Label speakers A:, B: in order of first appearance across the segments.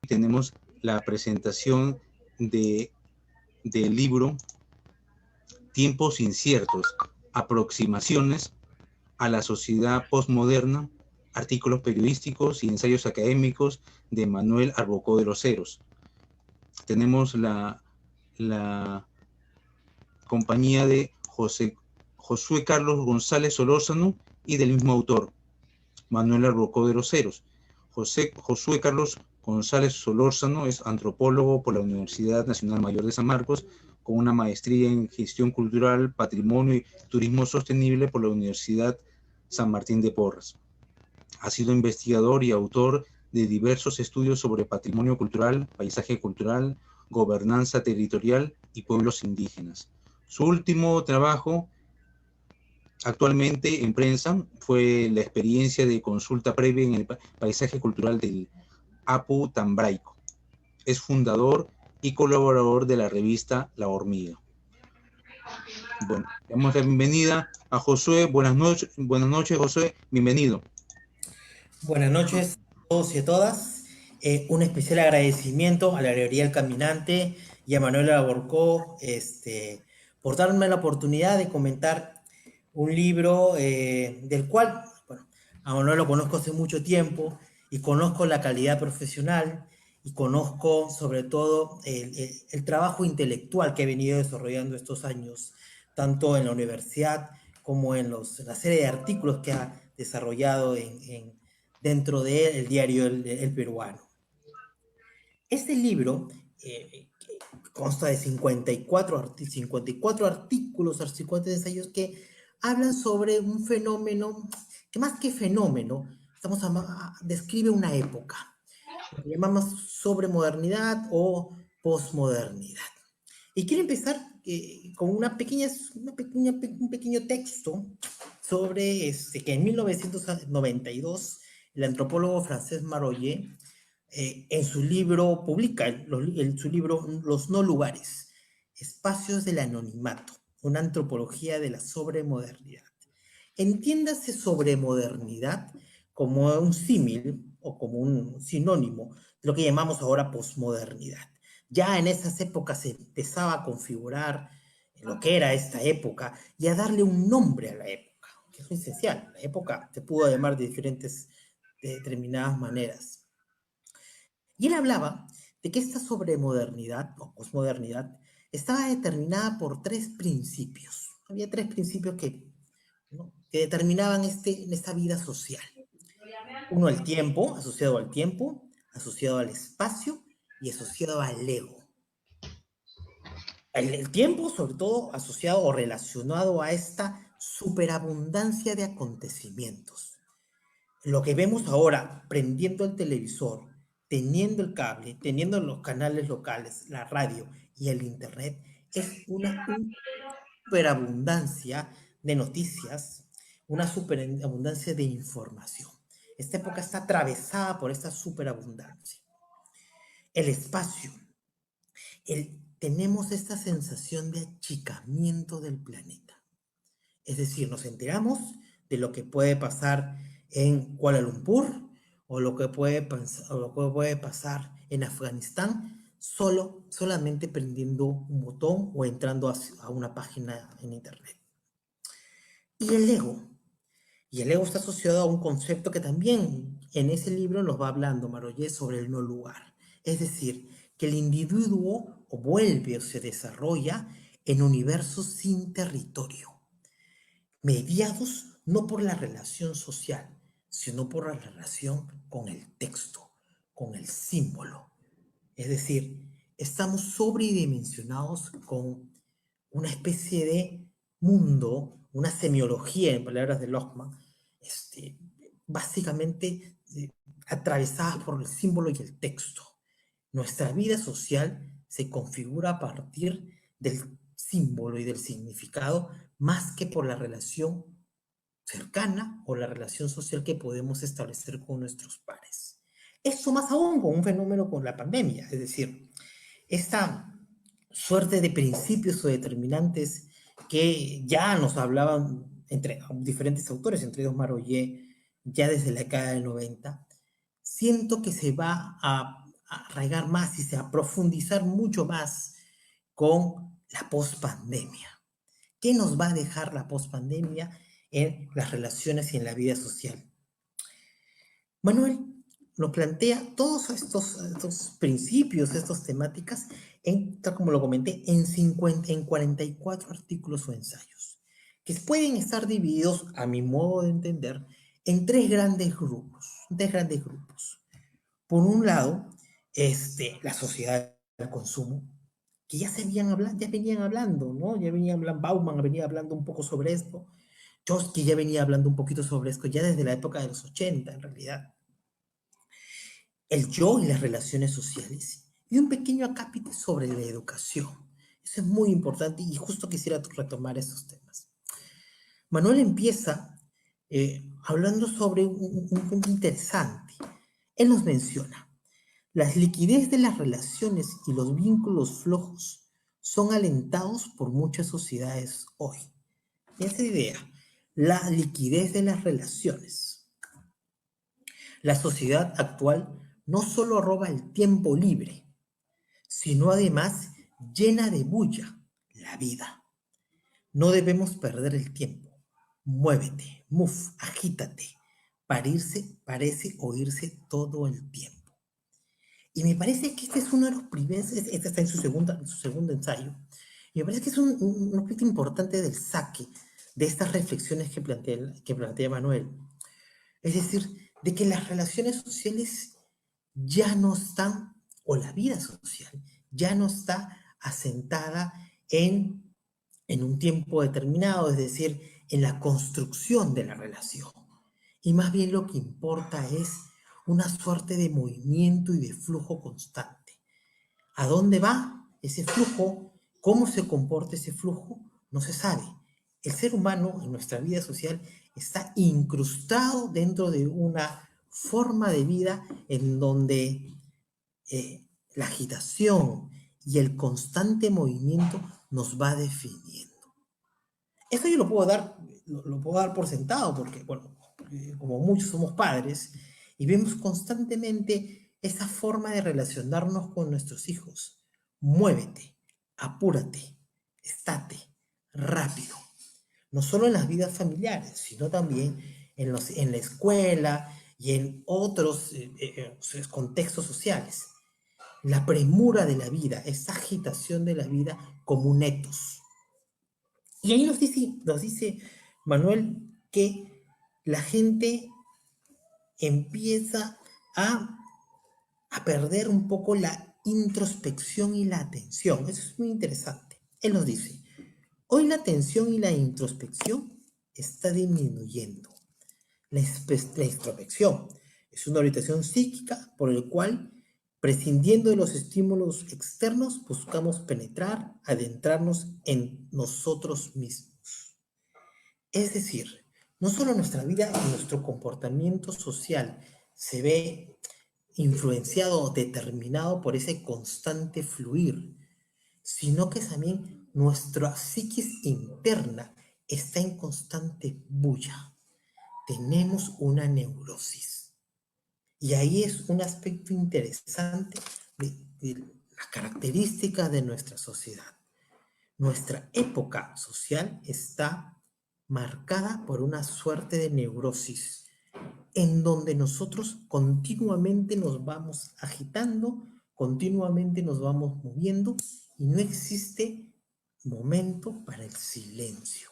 A: tenemos la presentación del libro Tiempos inciertos, aproximaciones a la sociedad postmoderna, artículos periodísticos y ensayos académicos de Manuel Arbocó de los Heros. Tenemos la compañía de Josué Carlos González Solórzano y del mismo autor, Manuel Arbocó de los Heros. Josué Carlos González Solórzano es antropólogo por la Universidad Nacional Mayor de San Marcos, con una maestría en gestión cultural, patrimonio y turismo sostenible por la Universidad San Martín de Porres. Ha sido investigador y autor de diversos estudios sobre patrimonio cultural, paisaje cultural, gobernanza territorial y pueblos indígenas. Su último trabajo actualmente en prensa fue la experiencia de consulta previa en el paisaje cultural del Apu Tambraico. Es fundador y colaborador de la revista La Hormiga. Bueno, damos la bienvenida a Josué. Buenas noches, Josué. Bienvenido.
B: Buenas noches a todos y a todas. Un especial agradecimiento a la Librería El Caminante y a Manuel Aborcó por darme la oportunidad de comentar un libro del cual, bueno, a Manuel lo conozco hace mucho tiempo y conozco la calidad profesional y conozco sobre todo el trabajo intelectual que he venido desarrollando estos años, tanto en la universidad como en la serie de artículos que ha desarrollado dentro del diario El Peruano. Este libro consta de 54 artículos, 50 ensayos que hablan sobre un fenómeno que más que fenómeno, describe una época, lo que llamamos sobremodernidad o posmodernidad. Y quiero empezar con un pequeño texto sobre que en 1992 el antropólogo Francesc Maroyer en su libro publica su libro Los no lugares, espacios del anonimato, una antropología de la sobremodernidad. Entiéndase sobremodernidad como un símil o como un sinónimo de lo que llamamos ahora posmodernidad. Ya en esas épocas se empezaba a configurar lo que era esta época y a darle un nombre a la época, que es esencial. La época se pudo llamar de determinadas maneras. Y él hablaba de que esta sobremodernidad o posmodernidad estaba determinada por tres principios. Había tres principios ¿no?, que determinaban esta vida social. Uno, el tiempo, asociado al espacio y asociado al ego. El tiempo, sobre todo, asociado o relacionado a esta superabundancia de acontecimientos. Lo que vemos ahora, prendiendo el televisor, teniendo el cable, teniendo los canales locales, la radio y el internet, es una superabundancia de noticias, una superabundancia de información. Esta época está atravesada por esta superabundancia. El espacio. Tenemos esta sensación de achicamiento del planeta. Es decir, nos enteramos de lo que puede pasar en Kuala Lumpur o lo que puede pasar en Afganistán solamente prendiendo un botón o entrando a una página en internet. Y el ego. Y el ego está asociado a un concepto que también en ese libro nos va hablando Maroyer sobre el no lugar. Es decir, que el individuo vuelve o se desarrolla en universos sin territorio, mediados no por la relación social, sino por la relación con el texto, con el símbolo. Es decir, estamos sobredimensionados con una especie de mundo, una semiología, en palabras de Lockman, básicamente atravesadas por el símbolo y el texto. Nuestra vida social se configura a partir del símbolo y del significado más que por la relación cercana o la relación social que podemos establecer con nuestros pares. Esto más aún con un fenómeno con la pandemia, es decir, esta suerte de principios o determinantes que ya nos hablaban entre diferentes autores, entre ellos Maroyer, ya desde la década del 90, siento que se va a arraigar más y a profundizar mucho más con la pospandemia. ¿Qué nos va a dejar la pospandemia en las relaciones y en la vida social? Manuel nos plantea todos estos principios, estas temáticas, tal como lo comenté, en 44 artículos o ensayos, que pueden estar divididos, a mi modo de entender, en tres grandes grupos. Por un lado, la sociedad del consumo, que ya venían hablando, ¿no? Bauman venía hablando un poco sobre esto, Chomsky ya venía hablando un poquito sobre esto, ya desde la época de los 80, en realidad. El yo y las relaciones sociales, y un pequeño acápite sobre la educación. Eso es muy importante y justo quisiera retomar esos temas. Manuel empieza hablando sobre un punto interesante. Él nos menciona: la liquidez de las relaciones y los vínculos flojos son alentados por muchas sociedades hoy. Y esa idea, la liquidez de las relaciones. La sociedad actual no solo roba el tiempo libre, sino además llena de bulla la vida. No debemos perder el tiempo. Muévete, move, agítate. Parece oírse todo el tiempo. Y me parece que este es uno de los primeros, este está en su segundo ensayo, y me parece que es un aspecto importante del saque de estas reflexiones que plantea Manuel. Es decir, de que las relaciones sociales ya no están, o la vida social ya no está asentada en un tiempo determinado, es decir, en la construcción de la relación. Y más bien lo que importa es una suerte de movimiento y de flujo constante. ¿A dónde va ese flujo? ¿Cómo se comporta ese flujo? No se sabe. El ser humano en nuestra vida social está incrustado dentro de una forma de vida en donde la agitación y el constante movimiento nos va definiendo. Esto yo lo puedo dar por sentado porque, bueno, como muchos somos padres y vemos constantemente esa forma de relacionarnos con nuestros hijos. Muévete, apúrate, estate, rápido. No solo en las vidas familiares, sino también en la escuela y en otros contextos sociales. La premura de la vida, esa agitación de la vida como un etos. Y ahí nos dice Manuel que la gente empieza a perder un poco la introspección y la atención. Eso es muy interesante. Él nos dice: hoy la atención y la introspección está disminuyendo. La introspección es una orientación psíquica por el cual, prescindiendo de los estímulos externos, buscamos penetrar, adentrarnos en nosotros mismos. Es decir, no solo nuestra vida y nuestro comportamiento social se ve influenciado o determinado por ese constante fluir, sino que también nuestra psiquis interna está en constante bulla. Tenemos una neurosis. Y ahí es un aspecto interesante de la característica de nuestra sociedad. Nuestra época social está marcada por una suerte de neurosis, en donde nosotros continuamente nos vamos agitando, continuamente nos vamos moviendo y no existe momento para el silencio.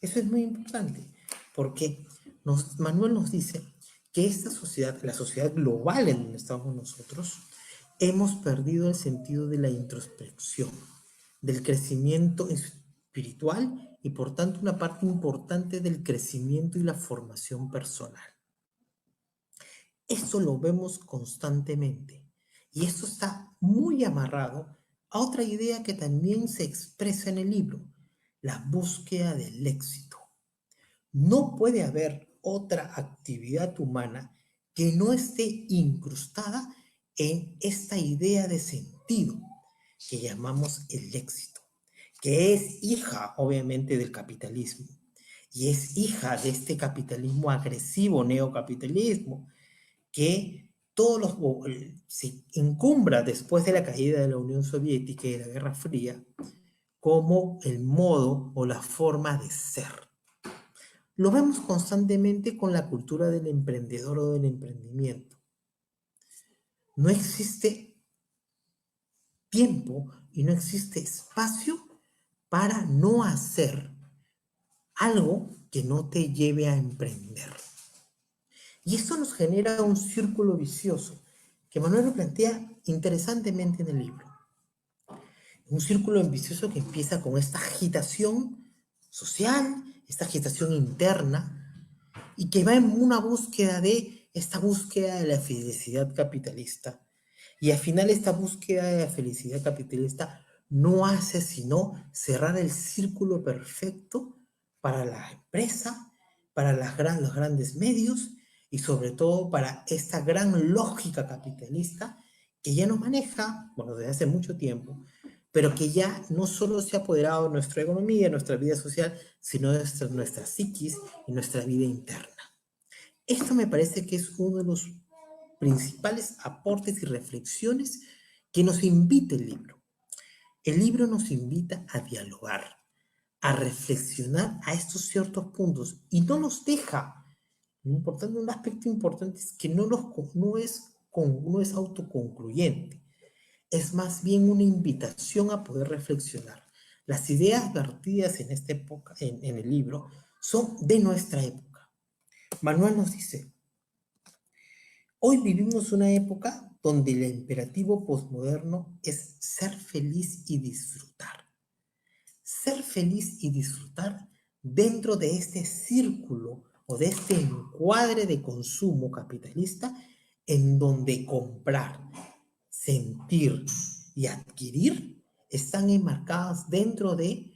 B: Eso es muy importante, porque Manuel nos dice que esta sociedad, la sociedad global en donde estamos nosotros, hemos perdido el sentido de la introspección, del crecimiento espiritual y por tanto una parte importante del crecimiento y la formación personal. Eso lo vemos constantemente y esto está muy amarrado a otra idea que también se expresa en el libro: la búsqueda del éxito. No puede haber otra actividad humana que no esté incrustada en esta idea de sentido que llamamos el éxito, que es hija, obviamente, del capitalismo, y es hija de este capitalismo agresivo, neocapitalismo, que se encumbra después de la caída de la Unión Soviética y de la Guerra Fría como el modo o la forma de ser. Lo vemos constantemente con la cultura del emprendedor o del emprendimiento. No existe tiempo y no existe espacio para no hacer algo que no te lleve a emprender. Y esto nos genera un círculo vicioso que Manuel lo plantea interesantemente en el libro. Un círculo vicioso que empieza con esta agitación social, esta agitación interna, y que va en una búsqueda de la felicidad capitalista. Y al final esta búsqueda de la felicidad capitalista no hace sino cerrar el círculo perfecto para la empresa, para los grandes medios y sobre todo para esta gran lógica capitalista que ya nos maneja, bueno, desde hace mucho tiempo, pero que ya no solo se ha apoderado de nuestra economía, de nuestra vida social, sino de nuestra psiquis y nuestra vida interna. Esto me parece que es uno de los principales aportes y reflexiones que nos invita el libro. El libro nos invita a dialogar, a reflexionar a estos ciertos puntos y no nos deja. Un aspecto importante es que no es autoconcluyente, es más bien una invitación a poder reflexionar. Las ideas vertidas en esta época, en el libro, son de nuestra época. Manuel nos dice: hoy vivimos una época donde el imperativo posmoderno es ser feliz y disfrutar. Ser feliz y disfrutar dentro de este círculo o de este encuadre de consumo capitalista en donde comprar, sentir y adquirir están enmarcadas dentro de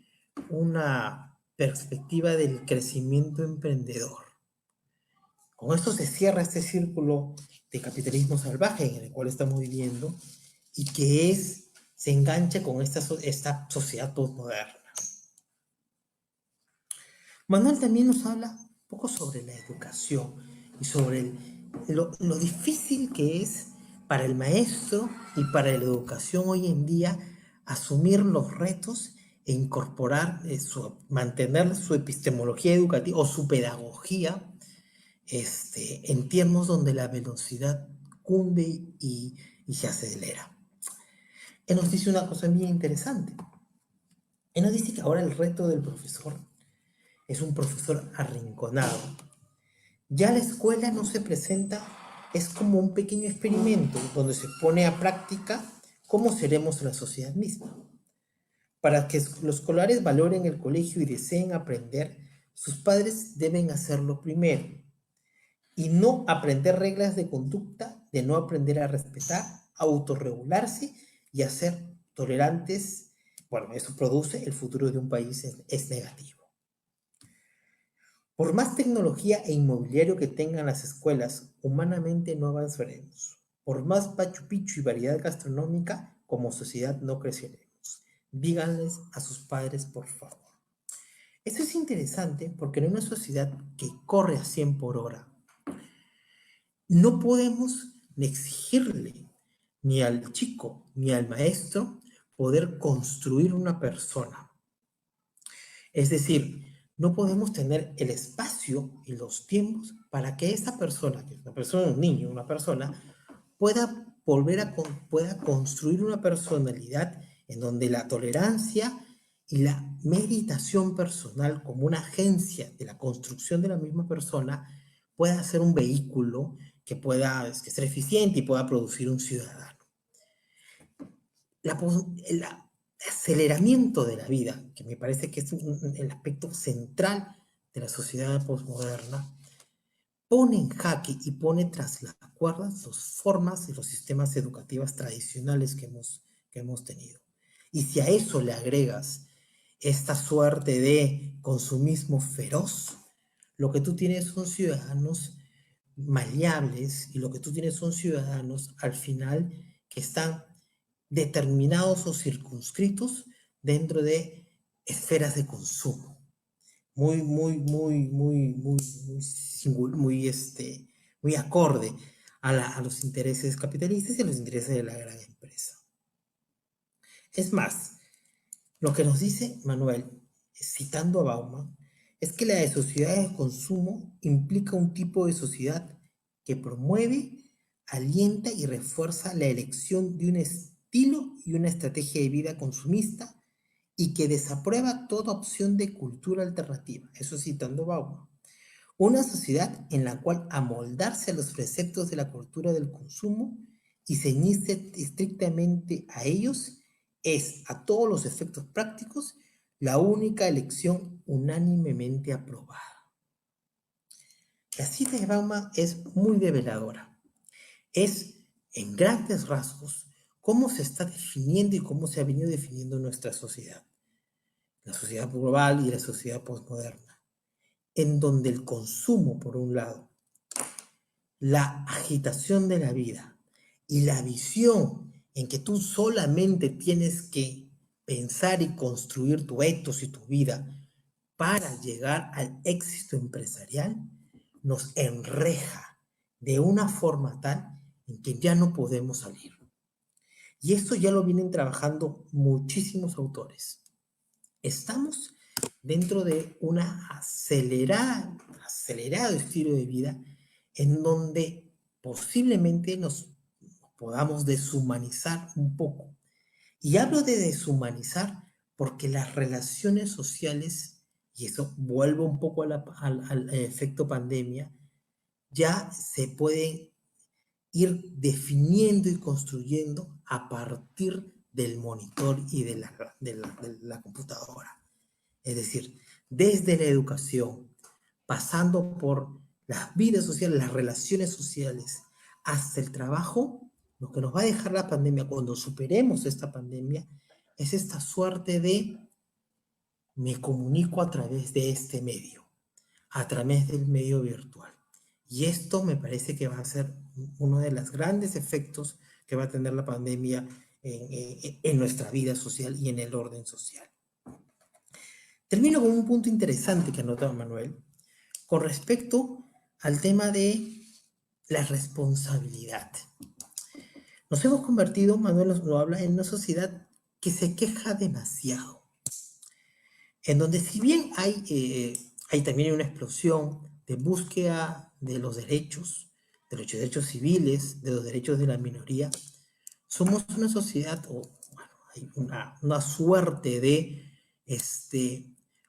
B: una perspectiva del crecimiento emprendedor. Con esto se cierra este círculo de capitalismo salvaje en el cual estamos viviendo y que se engancha con esta sociedad postmoderna. Manuel también nos habla un poco sobre la educación y sobre lo difícil que es para el maestro y para la educación hoy en día asumir los retos e incorporar, mantener su epistemología educativa o su pedagogía en tiempos donde la velocidad cunde y se acelera. Él nos dice una cosa bien interesante. Él nos dice que ahora el reto del profesor es un profesor arrinconado. Ya la escuela no se presenta, es como un pequeño experimento donde se pone a práctica cómo seremos la sociedad misma. Para que los escolares valoren el colegio y deseen aprender, sus padres deben hacerlo primero. Y no aprender reglas de conducta, de no aprender a respetar, a autorregularse y a ser tolerantes. Bueno, eso produce el futuro de un país es negativo. Por más tecnología e inmobiliario que tengan las escuelas, humanamente no avanzaremos. Por más Machu Picchu y variedad gastronómica, como sociedad no creceremos. Díganles a sus padres, por favor. Esto es interesante porque en una sociedad que corre a 100 por hora, no podemos exigirle ni al chico ni al maestro poder construir una persona. Es decir, no podemos tener el espacio y los tiempos para que esa persona, que es una persona, un niño, una persona, pueda pueda construir una personalidad en donde la tolerancia y la meditación personal como una agencia de la construcción de la misma persona pueda ser un vehículo que que ser eficiente y pueda producir un ciudadano. El aceleramiento de la vida, que me parece que es el aspecto central de la sociedad postmoderna, pone en jaque y pone tras las cuerdas las formas y los sistemas educativos tradicionales que hemos tenido. Y si a eso le agregas esta suerte de consumismo feroz, lo que tú tienes son ciudadanos maleables y lo que tú tienes son ciudadanos al final que están determinados o circunscritos dentro de esferas de consumo. Muy acorde a los intereses capitalistas y a los intereses de la gran empresa. Es más, lo que nos dice Manuel, citando a Bauman, es que la sociedad de consumo implica un tipo de sociedad que promueve, alienta y refuerza la elección de un estilo y una estrategia de vida consumista y que desaprueba toda opción de cultura alternativa. Eso citando a Bauman. Una sociedad en la cual amoldarse a los preceptos de la cultura del consumo y ceñirse estrictamente a ellos es, a todos los efectos prácticos, la única elección unánimemente aprobada. La cita de Bauman es muy reveladora. Es, en grandes rasgos, cómo se está definiendo y cómo se ha venido definiendo nuestra sociedad. La sociedad global y la sociedad postmoderna, en donde el consumo, por un lado, la agitación de la vida y la visión en que tú solamente tienes que pensar y construir tu ethos y tu vida para llegar al éxito empresarial, nos enreja de una forma tal en que ya no podemos salir. Y esto ya lo vienen trabajando muchísimos autores. Estamos dentro de un acelerado estilo de vida en donde posiblemente nos podamos deshumanizar un poco. Y hablo de deshumanizar porque las relaciones sociales, y eso vuelve un poco al efecto pandemia, ya se pueden ir definiendo y construyendo a partir del monitor y de la computadora. Es decir, desde la educación, pasando por las vidas sociales, las relaciones sociales, hasta el trabajo, lo que nos va a dejar la pandemia cuando superemos esta pandemia es esta suerte de me comunico a través de este medio, a través del medio virtual. Y esto me parece que va a ser uno de los grandes efectos que va a tener la pandemia en nuestra vida social y en el orden social. Termino con un punto interesante que anotó Manuel, con respecto al tema de la responsabilidad. Nos hemos convertido, Manuel lo habla, en una sociedad que se queja demasiado, en donde si bien hay también una explosión de búsqueda de los derechos civiles, de los derechos de la minoría, somos una sociedad, o bueno, hay una suerte de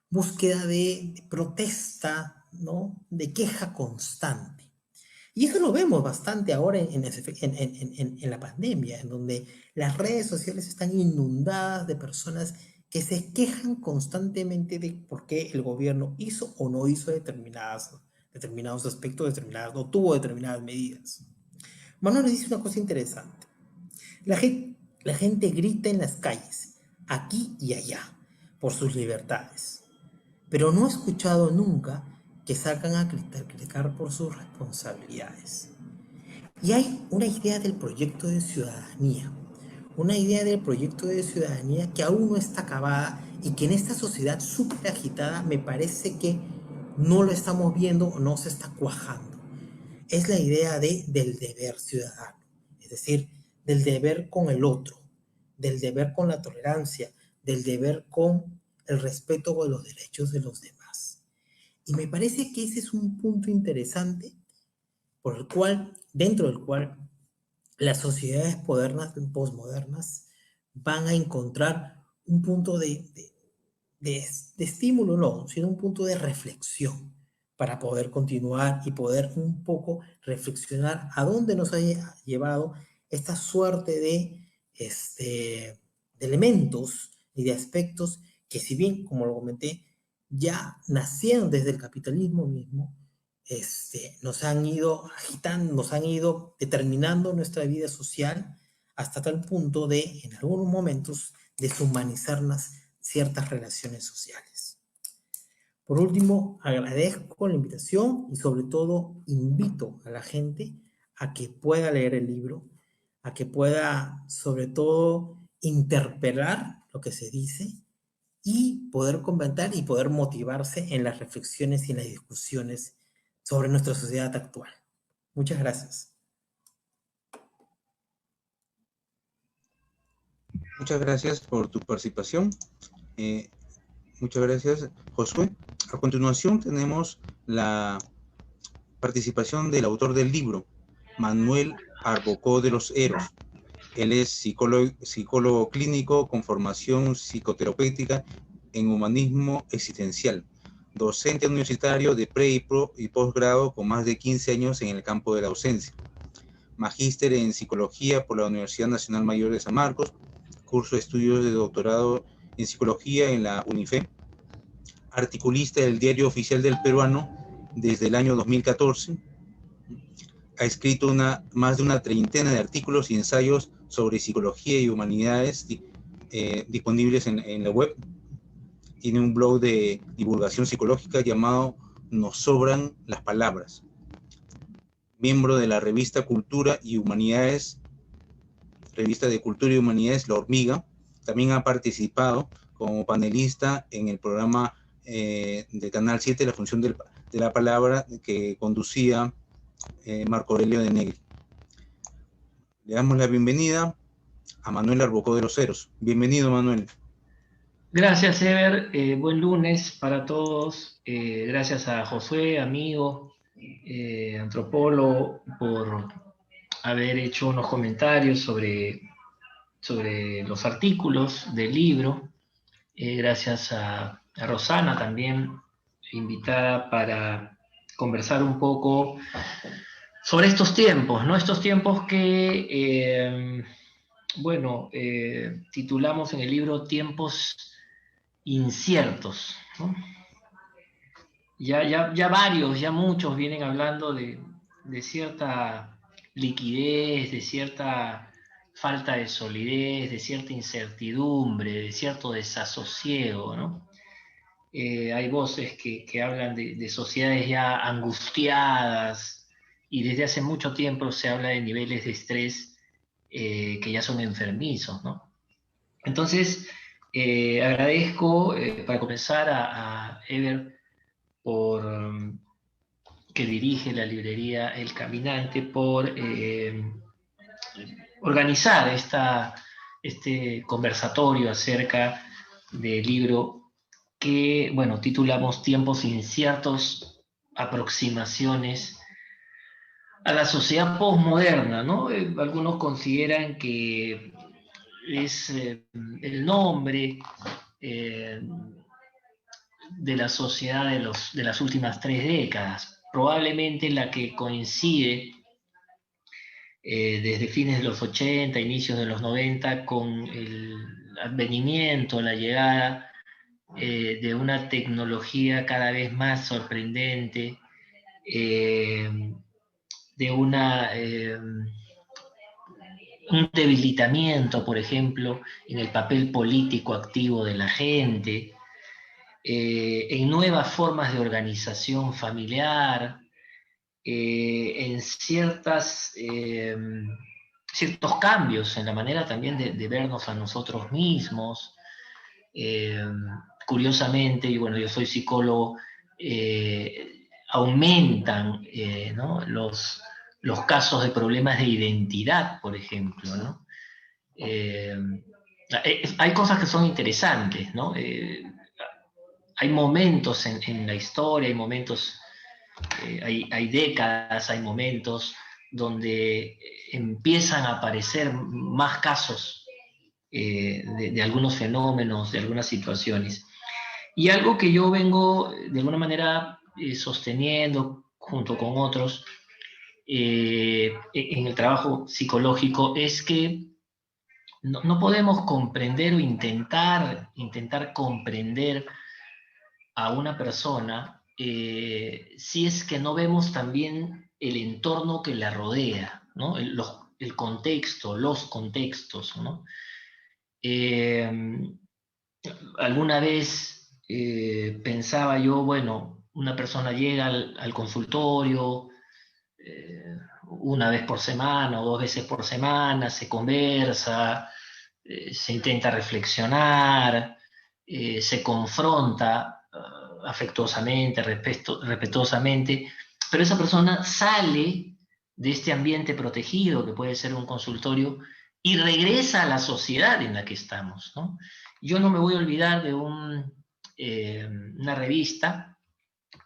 B: búsqueda de protesta, ¿no? De queja constante. Y eso lo vemos bastante ahora en la pandemia, en donde las redes sociales están inundadas de personas que se quejan constantemente de por qué el gobierno hizo o no hizo determinados aspectos, no tuvo determinadas medidas. Manuel dice una cosa interesante. La gente grita en las calles, aquí y allá, por sus libertades, pero no he escuchado nunca que salgan a criticar por sus responsabilidades. Y hay una idea del proyecto de ciudadanía, que aún no está acabada y que en esta sociedad súper agitada me parece que no lo estamos viendo o no se está cuajando. Es la idea del deber ciudadano, es decir, del deber con el otro, del deber con la tolerancia, del deber con el respeto de los derechos de los demás. Y me parece que ese es un punto interesante dentro del cual las sociedades postmodernas van a encontrar un punto de estímulo, no, sino un punto de reflexión para poder continuar y poder un poco reflexionar a dónde nos ha llevado esta suerte de elementos y de aspectos que, si bien, como lo comenté, ya nacieron desde el capitalismo mismo, nos han ido agitando, nos han ido determinando nuestra vida social hasta tal punto de, en algunos momentos, deshumanizarnos ciertas relaciones sociales. Por último, agradezco la invitación y sobre todo invito a la gente a que pueda leer el libro, a que pueda sobre todo interpelar lo que se dice y poder comentar y poder motivarse en las reflexiones y en las discusiones sobre nuestra sociedad actual. Muchas gracias.
A: Muchas gracias por tu participación. Muchas gracias, Josué. A continuación tenemos la participación del autor del libro, Manuel Arbocó de los Heros. Él es psicólogo clínico con formación psicoterapéutica en humanismo existencial, docente universitario de pre y posgrado con más de 15 años en el campo de la docencia, magíster en psicología por la Universidad Nacional Mayor de San Marcos, curso de estudios de doctorado en psicología en la UNIFE, articulista del Diario Oficial del Peruano desde el año 2014, ha escrito más de una treintena de artículos y ensayos sobre psicología y humanidades disponibles en la web. Tiene un blog de divulgación psicológica llamado Nos Sobran las Palabras. Miembro de la revista Cultura y Humanidades, revista de Cultura y Humanidades La Hormiga. También ha participado como panelista en el programa de Canal 7, La Función de la Palabra, que conducía Marco Aurelio de Negri. Le damos la bienvenida a Manuel Arbocó de los Heros. Bienvenido, Manuel.
C: Gracias, Ever. Buen lunes para todos. Gracias a Josué, amigo, antropólogo, por haber hecho unos comentarios sobre los artículos del libro. Gracias a Rosana también, invitada para conversar un poco sobre estos tiempos, ¿no? Estos tiempos que, titulamos en el libro Tiempos inciertos, ¿no? Ya varios, ya muchos vienen hablando de cierta liquidez, de cierta falta de solidez, de cierta incertidumbre, de cierto desasosiego, ¿no? Hay voces que hablan de sociedades ya angustiadas, y desde hace mucho tiempo se habla de niveles de estrés que ya son enfermizos, ¿no? Entonces, agradezco para comenzar a Ever que dirige la librería El Caminante, por organizar este conversatorio acerca del libro que, bueno, titulamos Tiempos inciertos, aproximaciones a la sociedad posmoderna, ¿no? Algunos consideran que es el nombre de la sociedad de las últimas 3 décadas, probablemente la que coincide desde fines de los 80, inicios de los 90, con el advenimiento, la llegada de una tecnología cada vez más sorprendente, de un debilitamiento, por ejemplo, en el papel político activo de la gente, en nuevas formas de organización familiar, en ciertos cambios en la manera también de vernos a nosotros mismos. Curiosamente, y bueno, yo soy psicólogo, aumentan ¿no? los casos de problemas de identidad, por ejemplo, ¿no? Hay cosas que son interesantes, ¿no? Hay momentos en la historia, hay momentos, hay décadas, hay momentos donde empiezan a aparecer más casos de algunos fenómenos, de algunas situaciones. Y algo que yo vengo de alguna manera sosteniendo junto con otros en el trabajo psicológico es que no podemos comprender o intentar comprender a una persona si es que no vemos también el entorno que la rodea, ¿no? El contexto, los contextos, ¿no? Alguna vez pensaba yo, bueno, una persona llega al consultorio una vez por semana o 2 veces por semana, se conversa, se intenta reflexionar, se confronta afectuosamente, respetuosamente, pero esa persona sale de este ambiente protegido, que puede ser un consultorio, y regresa a la sociedad en la que estamos, ¿no? Yo no me voy a olvidar de una revista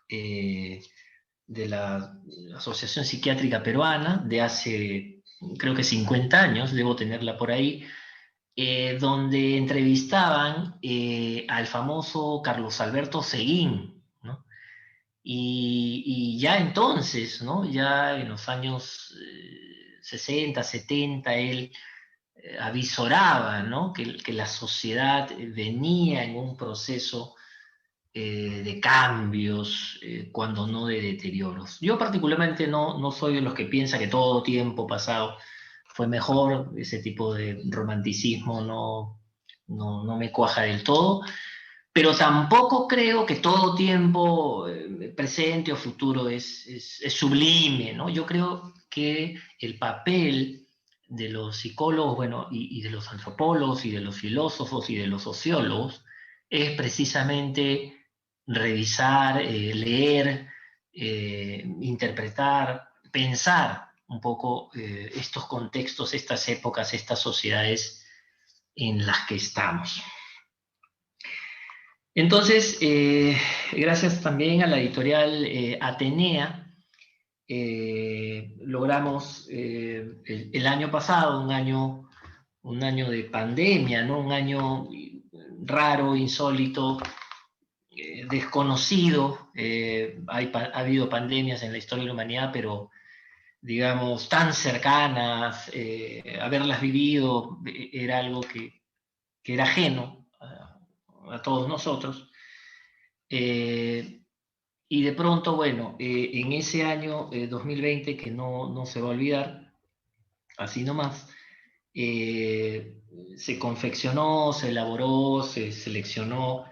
C: de la Asociación Psiquiátrica Peruana de hace, creo que 50 años, debo tenerla por ahí, donde entrevistaban al famoso Carlos Alberto Seguín, ¿no? Y ya entonces, ¿no? Ya en los años 60, 70, él avisoraba, ¿no? Que la sociedad venía en un proceso de cambios, cuando no de deterioros. Yo particularmente no soy de los que piensa que todo tiempo pasado fue mejor, ese tipo de romanticismo no me cuaja del todo, pero tampoco creo que todo tiempo presente o futuro es sublime, ¿no? Yo creo que el papel de los psicólogos, bueno, y de los antropólogos, y de los filósofos, y de los sociólogos, es precisamente revisar, leer, interpretar, pensar un poco estos contextos, estas épocas, estas sociedades en las que estamos. Entonces, gracias también a la editorial Atenea, logramos el año pasado, un año de pandemia, ¿no? Un año raro, insólito, desconocido. Ha habido pandemias en la historia de la humanidad, pero digamos, tan cercanas, haberlas vivido era algo que era ajeno a todos nosotros. Y de pronto, bueno, en ese año 2020, que no se va a olvidar, así nomás, se confeccionó, se elaboró, se seleccionó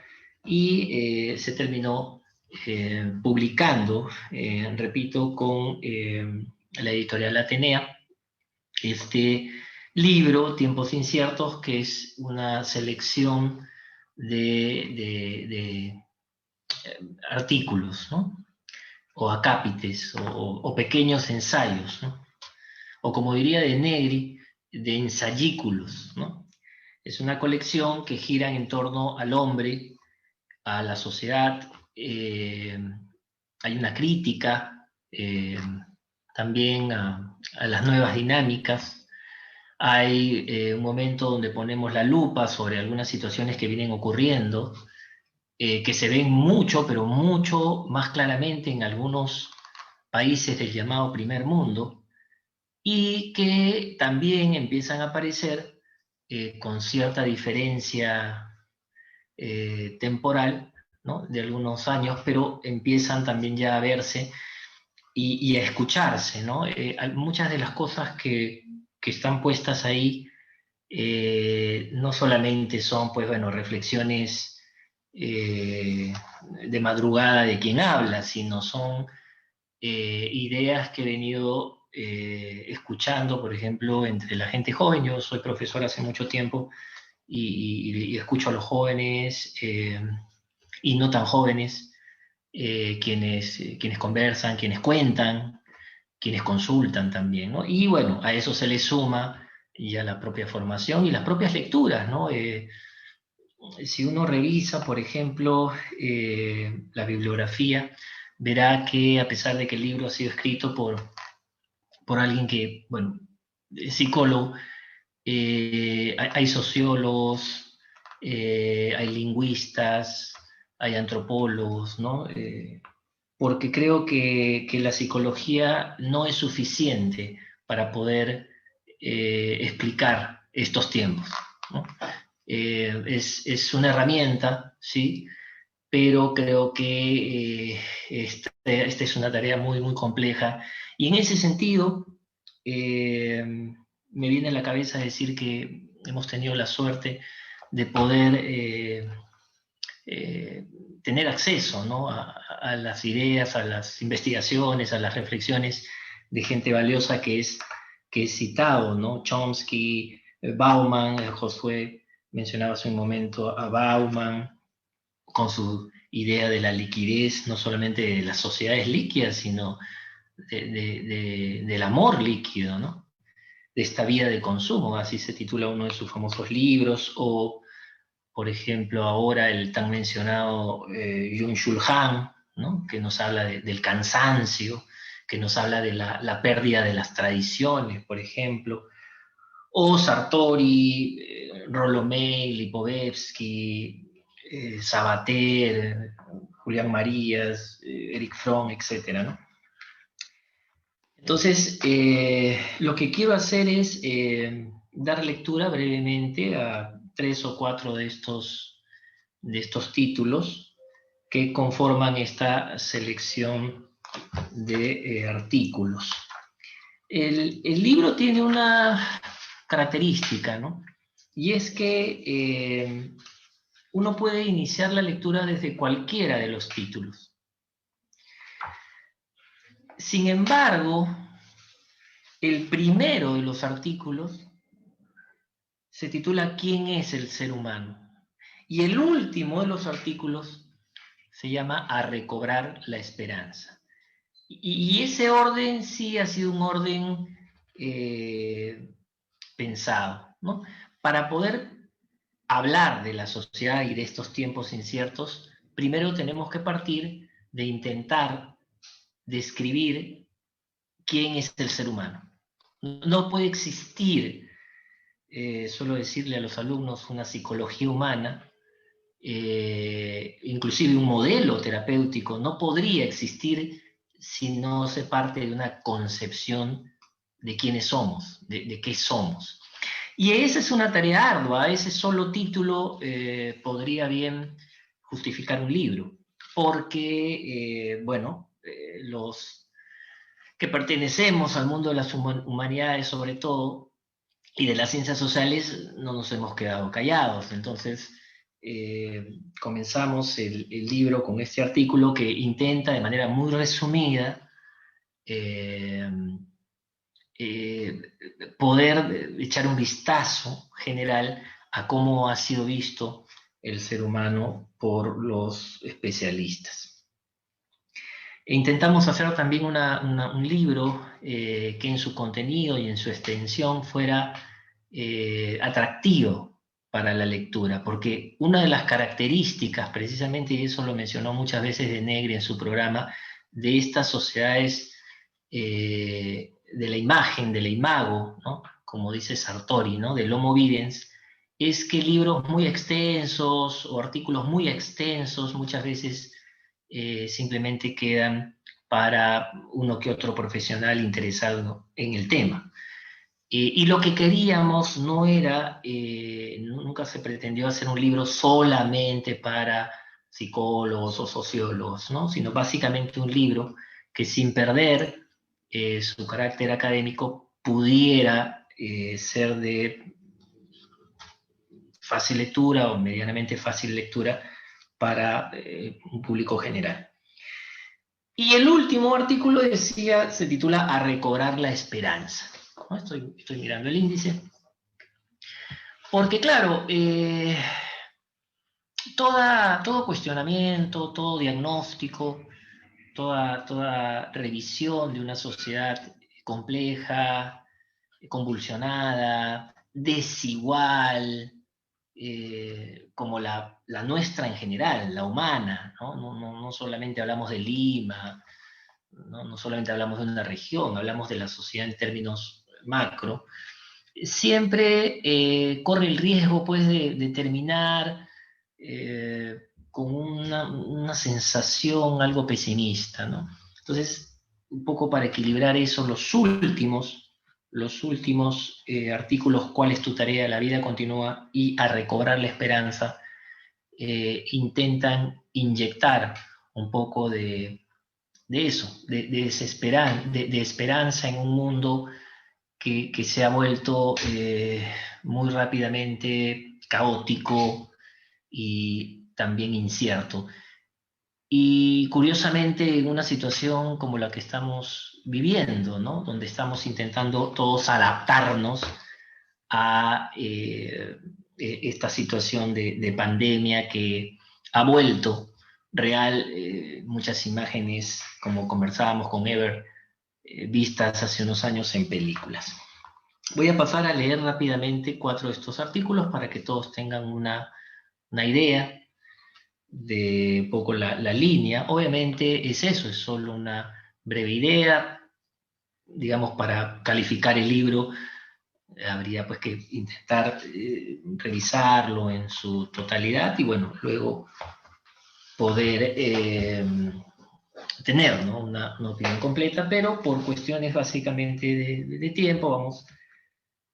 C: y se terminó publicando, repito, con la editorial Atenea, este libro, Tiempos Inciertos, que es una selección de artículos, ¿no? O acápites, o pequeños ensayos, ¿no? O como diría de Negri, de ensayículos, ¿no? Es una colección que gira en torno al hombre, a la sociedad, hay una crítica también a las nuevas dinámicas, hay un momento donde ponemos la lupa sobre algunas situaciones que vienen ocurriendo, que se ven mucho, pero mucho más claramente en algunos países del llamado primer mundo, y que también empiezan a aparecer con cierta diferencia temporal, ¿no? De algunos años, pero empiezan también ya a verse y a escucharse, ¿no? Muchas de las cosas que están puestas ahí no solamente son, pues bueno, reflexiones de madrugada de quien habla, sino son ideas que he venido escuchando, por ejemplo, entre la gente joven. Yo soy profesor hace mucho tiempo y escucho a los jóvenes y no tan jóvenes, quienes conversan, quienes cuentan, quienes consultan también, ¿no? Y bueno, a eso se le suma ya la propia formación y las propias lecturas, ¿no? Si uno revisa, por ejemplo, la bibliografía, verá que a pesar de que el libro ha sido escrito por alguien que, bueno, es psicólogo, hay sociólogos, hay lingüistas, hay antropólogos, ¿no? Porque creo que la psicología no es suficiente para poder explicar estos tiempos, ¿no? Es una herramienta, ¿sí? Pero creo que esta es una tarea muy, muy compleja. Y en ese sentido, me viene a la cabeza decir que hemos tenido la suerte de poder tener acceso, ¿no? a las ideas, a las investigaciones, a las reflexiones de gente valiosa que es citado, ¿no? Chomsky, Bauman, Josué mencionaba hace un momento a Bauman, con su idea de la liquidez, no solamente de las sociedades líquidas, sino del amor líquido, ¿no? esta vida de consumo, así se titula uno de sus famosos libros, o por ejemplo ahora el tan mencionado Byung-Chul Han, ¿no? Que nos habla del cansancio, que nos habla de la pérdida de las tradiciones, por ejemplo, o Sartori, Rollo May, Lipovetsky, Sabater, Julián Marías, Eric Fromm, etc., ¿no? Entonces, lo que quiero hacer es dar lectura brevemente a 3 o 4 de estos títulos que conforman esta selección de artículos. El libro tiene una característica, ¿no? Y es que uno puede iniciar la lectura desde cualquiera de los títulos. Sin embargo, el primero de los artículos se titula ¿Quién es el ser humano? Y el último de los artículos se llama A recobrar la esperanza. Y ese orden sí ha sido un orden pensado, ¿no? Para poder hablar de la sociedad y de estos tiempos inciertos, primero tenemos que partir de intentar describir quién es el ser humano. No puede existir, suelo decirle a los alumnos, una psicología humana, inclusive un modelo terapéutico, no podría existir si no se parte de una concepción de quiénes somos, de qué somos. Y esa es una tarea ardua, ese solo título podría bien justificar un libro, porque, los que pertenecemos al mundo de las humanidades sobre todo, y de las ciencias sociales, no nos hemos quedado callados. Entonces, comenzamos el libro con este artículo que intenta de manera muy resumida poder echar un vistazo general a cómo ha sido visto el ser humano por los especialistas. E intentamos hacer también un libro que en su contenido y en su extensión fuera atractivo para la lectura, porque una de las características, precisamente, y eso lo mencionó muchas veces de Negri en su programa, de estas sociedades de la imagen, del imago, ¿no? Como dice Sartori, ¿no? Del Homo Videns, es que libros muy extensos o artículos muy extensos muchas veces simplemente quedan para uno que otro profesional interesado en el tema. Y lo que queríamos no era, nunca se pretendió hacer un libro solamente para psicólogos o sociólogos, ¿no? Sino básicamente un libro que sin perder su carácter académico pudiera ser de fácil lectura o medianamente fácil lectura para un público general. Y el último artículo se titula A recobrar la esperanza. ¿No? Estoy mirando el índice. Porque claro, todo cuestionamiento, todo diagnóstico, toda revisión de una sociedad compleja, convulsionada, desigual, como la nuestra en general, la humana, ¿no? No solamente hablamos de Lima, no solamente hablamos de una región, hablamos de la sociedad en términos macro, siempre corre el riesgo, pues, de terminar con una sensación algo pesimista, ¿no? Entonces, un poco para equilibrar eso, los últimos artículos, ¿Cuál es tu tarea? La vida continúa y A recobrar la esperanza, intentan inyectar un poco de eso, de esperanza en un mundo que se ha vuelto muy rápidamente caótico y también incierto. Y curiosamente en una situación como la que estamos viviendo, ¿no? Donde estamos intentando todos adaptarnos a esta situación de pandemia que ha vuelto real muchas imágenes, como conversábamos con Ever, vistas hace unos años en películas. Voy a pasar a leer rápidamente 4 de estos artículos para que todos tengan una idea de un poco la línea. Obviamente es eso, es solo una breve idea. Digamos, para calificar el libro habría pues que intentar revisarlo en su totalidad y bueno, luego poder tener, ¿no?, una opinión completa, pero por cuestiones básicamente de tiempo vamos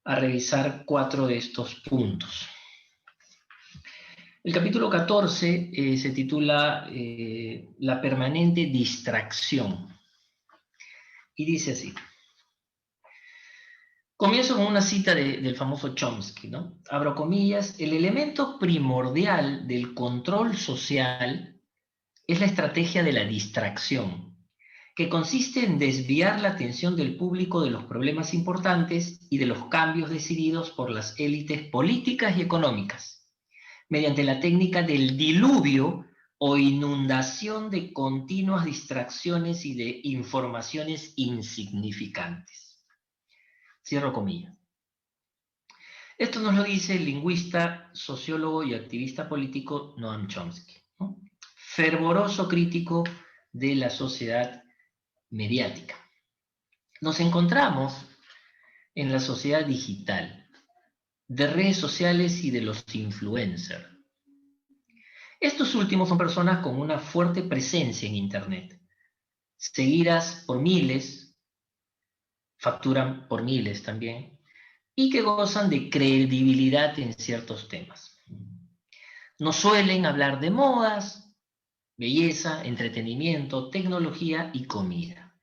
C: a revisar 4 de estos puntos. El capítulo 14 se titula La permanente distracción y dice así. Comienzo con una cita del famoso Chomsky, ¿no? Abro comillas: el elemento primordial del control social es la estrategia de la distracción, que consiste en desviar la atención del público de los problemas importantes y de los cambios decididos por las élites políticas y económicas, mediante la técnica del diluvio o inundación de continuas distracciones y de informaciones insignificantes. Cierro comillas. Esto nos lo dice el lingüista, sociólogo y activista político Noam Chomsky, ¿no? Fervoroso crítico de la sociedad mediática. Nos encontramos en la sociedad digital, de redes sociales y de los influencers. Estos últimos son personas con una fuerte presencia en Internet, seguidas por miles, facturan por miles también, y que gozan de credibilidad en ciertos temas. No suelen hablar de modas, belleza, entretenimiento, tecnología y comida.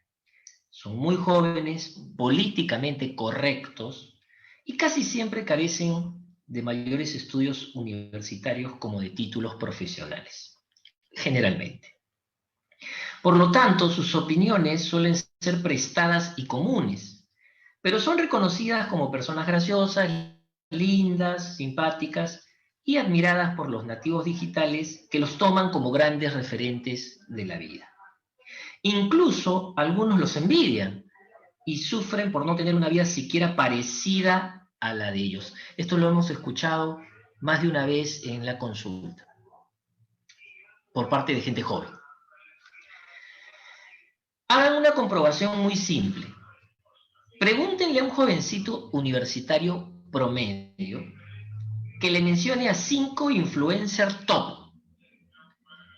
C: Son muy jóvenes, políticamente correctos y casi siempre carecen de mayores estudios universitarios como de títulos profesionales, generalmente. Por lo tanto, sus opiniones suelen ser prestadas y comunes, pero son reconocidas como personas graciosas, lindas, simpáticas y admiradas por los nativos digitales que los toman como grandes referentes de la vida. Incluso algunos los envidian y sufren por no tener una vida siquiera parecida a la de ellos. Esto lo hemos escuchado más de una vez en la consulta por parte de gente joven. Hagan una comprobación muy simple. Pregúntenle a un jovencito universitario promedio que le mencione a 5 influencers top.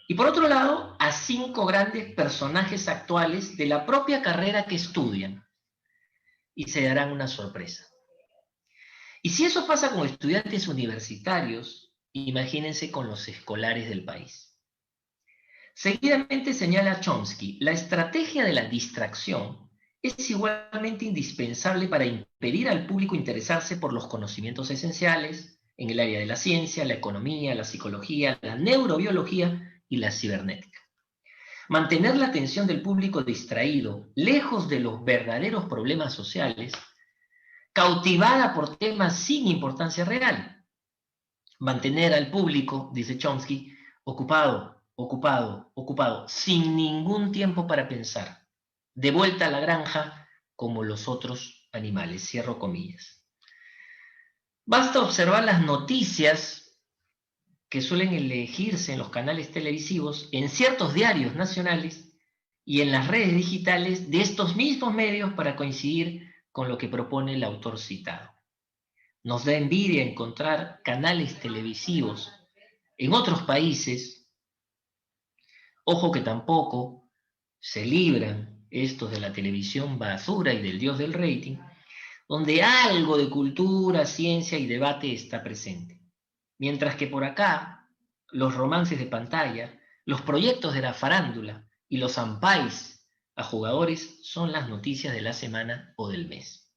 C: Y por otro lado, a 5 grandes personajes actuales de la propia carrera que estudian. Y se darán una sorpresa. Y si eso pasa con estudiantes universitarios, imagínense con los escolares del país. Seguidamente señala Chomsky, la estrategia de la distracción es igualmente indispensable para impedir al público interesarse por los conocimientos esenciales en el área de la ciencia, la economía, la psicología, la neurobiología y la cibernética. Mantener la atención del público distraído, lejos de los verdaderos problemas sociales, cautivada por temas sin importancia real. Mantener al público, dice Chomsky, ocupado, sin ningún tiempo para pensar, de vuelta a la granja como los otros animales, cierro comillas. Basta observar las noticias que suelen elegirse en los canales televisivos, en ciertos diarios nacionales y en las redes digitales de estos mismos medios para coincidir con lo que propone el autor citado. Nos da envidia encontrar canales televisivos en otros países. Ojo que tampoco se libran estos de la televisión basura y del dios del rating, donde algo de cultura, ciencia y debate está presente. Mientras que por acá, los romances de pantalla, los proyectos de la farándula y los ampais a jugadores son las noticias de la semana o del mes.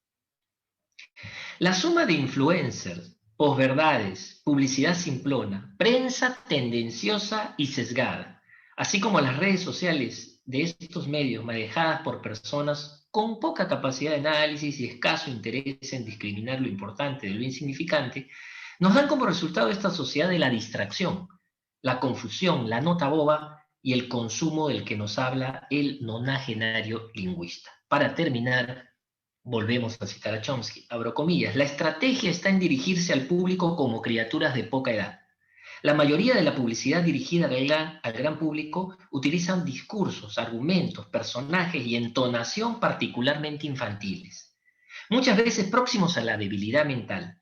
C: La suma de influencers, posverdades, publicidad simplona, prensa tendenciosa y sesgada, así como las redes sociales de estos medios manejadas por personas con poca capacidad de análisis y escaso interés en discriminar lo importante de lo insignificante, nos dan como resultado esta sociedad de la distracción, la confusión, la nota boba y el consumo del que nos habla el nonagenario lingüista. Para terminar, Volvemos a citar a Chomsky, abro comillas, la estrategia está en dirigirse al público como criaturas de poca edad. La mayoría de la publicidad dirigida al gran público utilizan discursos, argumentos, personajes y entonación particularmente infantiles, muchas veces próximos a la debilidad mental,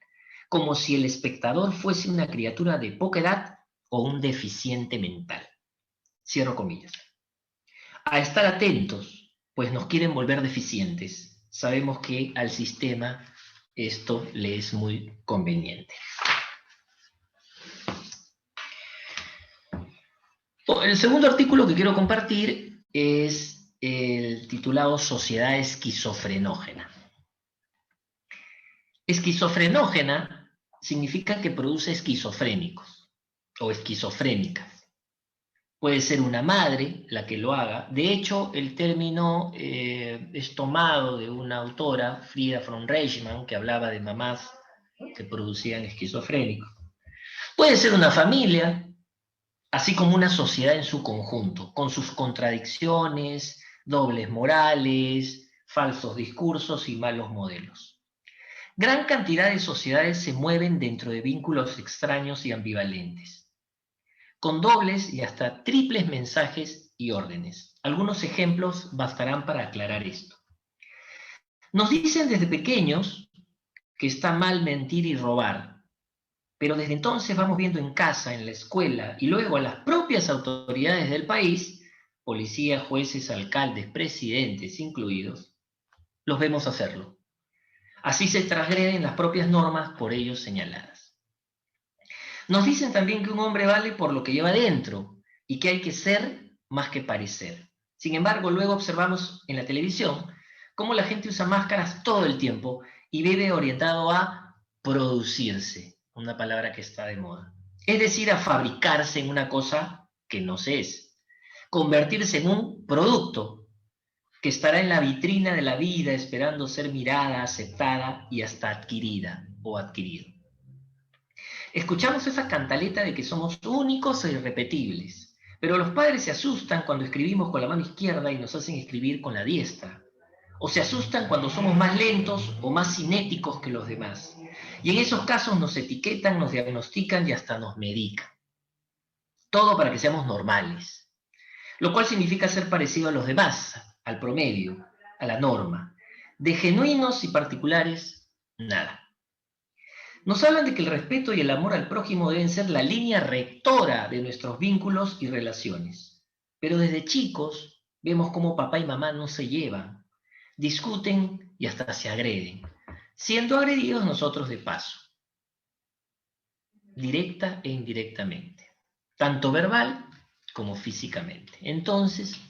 C: como si el espectador fuese una criatura de poca edad o un deficiente mental. Cierro comillas. A estar atentos, pues nos quieren volver deficientes. Sabemos que al sistema esto le es muy conveniente. El segundo artículo que quiero compartir es el titulado Sociedad esquizofrenógena. Esquizofrenógena significa que produce esquizofrénicos o esquizofrénicas. Puede ser una madre la que lo haga. De hecho, el término es tomado de una autora, Frida von Reichmann, que hablaba de mamás que producían esquizofrénicos. Puede ser una familia, así como una sociedad en su conjunto, con sus contradicciones, dobles morales, falsos discursos y malos modelos. Gran cantidad de sociedades se mueven dentro de vínculos extraños y ambivalentes, con dobles y hasta triples mensajes y órdenes. Algunos ejemplos bastarán para aclarar esto. Nos dicen desde pequeños que está mal mentir y robar, pero desde entonces vamos viendo en casa, en la escuela y luego a las propias autoridades del país, policías, jueces, alcaldes, presidentes incluidos, los vemos hacerlo. Así se transgreden las propias normas por ellos señaladas. Nos dicen también que un hombre vale por lo que lleva dentro y que hay que ser más que parecer. Sin embargo, luego observamos en la televisión cómo la gente usa máscaras todo el tiempo y vive orientado a producirse, una palabra que está de moda. Es decir, a fabricarse en una cosa que no se es. Convertirse en un producto que estará en la vitrina de la vida esperando ser mirada, aceptada y hasta adquirida o adquirido. Escuchamos esa cantaleta de que somos únicos e irrepetibles, pero los padres se asustan cuando escribimos con la mano izquierda y nos hacen escribir con la diestra, o se asustan cuando somos más lentos o más cinéticos que los demás, y en esos casos nos etiquetan, nos diagnostican y hasta nos medican. Todo para que seamos normales, lo cual significa ser parecido a los demás, al promedio, a la norma. De genuinos y particulares, nada. Nos hablan de que el respeto y el amor al prójimo deben ser la línea rectora de nuestros vínculos y relaciones. Pero desde chicos vemos cómo papá y mamá no se llevan, discuten y hasta se agreden, siendo agredidos nosotros de paso, directa e indirectamente, tanto verbal como físicamente. Entonces,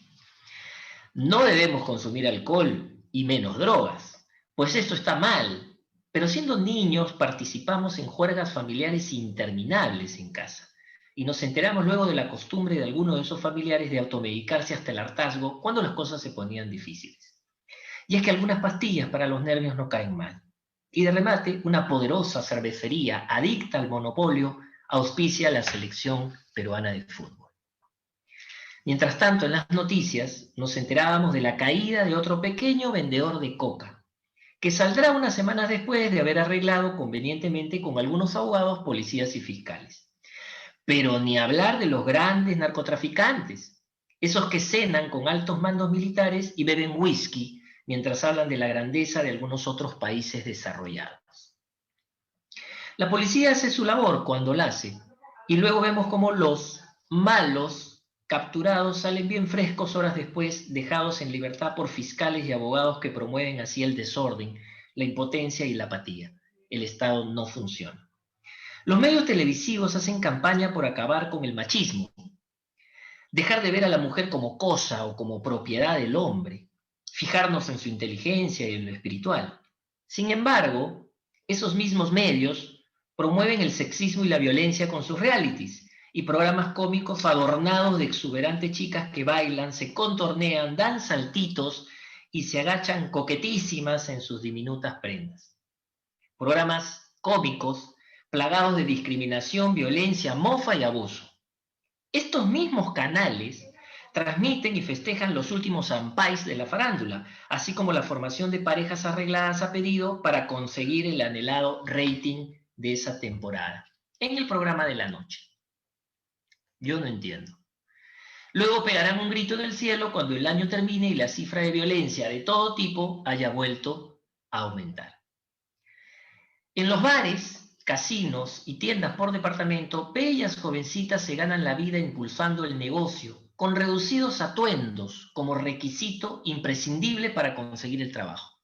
C: no debemos consumir alcohol y menos drogas, pues esto está mal. Pero siendo niños participamos en juergas familiares interminables en casa y nos enteramos luego de la costumbre de algunos de esos familiares de automedicarse hasta el hartazgo cuando las cosas se ponían difíciles. Y es que algunas pastillas para los nervios no caen mal. Y de remate, una poderosa cervecería adicta al monopolio auspicia la selección peruana de fútbol. Mientras tanto, en las noticias nos enterábamos de la caída de otro pequeño vendedor de coca, que saldrá unas semanas después de haber arreglado convenientemente con algunos abogados, policías y fiscales. Pero ni hablar de los grandes narcotraficantes, esos que cenan con altos mandos militares y beben whisky mientras hablan de la grandeza de algunos otros países desarrollados. La policía hace su labor cuando la hace, y luego vemos cómo los malos capturados salen bien frescos horas después, dejados en libertad por fiscales y abogados que promueven así el desorden, la impotencia y la apatía. El Estado no funciona. Los medios televisivos hacen campaña por acabar con el machismo, dejar de ver a la mujer como cosa o como propiedad del hombre, fijarnos en su inteligencia y en lo espiritual. Sin embargo, esos mismos medios promueven el sexismo y la violencia con sus realities y programas cómicos adornados de exuberantes chicas que bailan, se contornean, dan saltitos y se agachan coquetísimas en sus diminutas prendas. Programas cómicos plagados de discriminación, violencia, mofa y abuso. Estos mismos canales transmiten y festejan los últimos ampais de la farándula, así como la formación de parejas arregladas a pedido para conseguir el anhelado rating de esa temporada, en el programa de la noche. Yo no entiendo. Luego pegarán un grito en el cielo cuando el año termine y la cifra de violencia de todo tipo haya vuelto a aumentar. En los bares, casinos y tiendas por departamento, bellas jovencitas se ganan la vida impulsando el negocio, con reducidos atuendos como requisito imprescindible para conseguir el trabajo.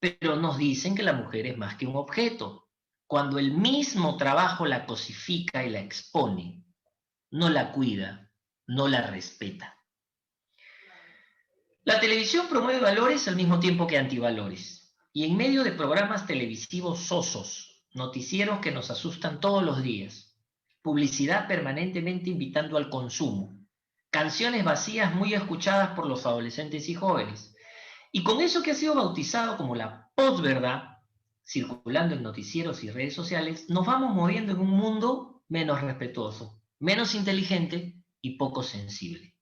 C: Pero nos dicen que la mujer es más que un objeto, cuando el mismo trabajo la cosifica y la expone, no la cuida, no la respeta. La televisión promueve valores al mismo tiempo que antivalores, y en medio de programas televisivos sosos, noticieros que nos asustan todos los días, publicidad permanentemente invitando al consumo, canciones vacías muy escuchadas por los adolescentes y jóvenes, y con eso que ha sido bautizado como la posverdad, circulando en noticieros y redes sociales, nos vamos moviendo en un mundo menos respetuoso, menos inteligente y poco sensible,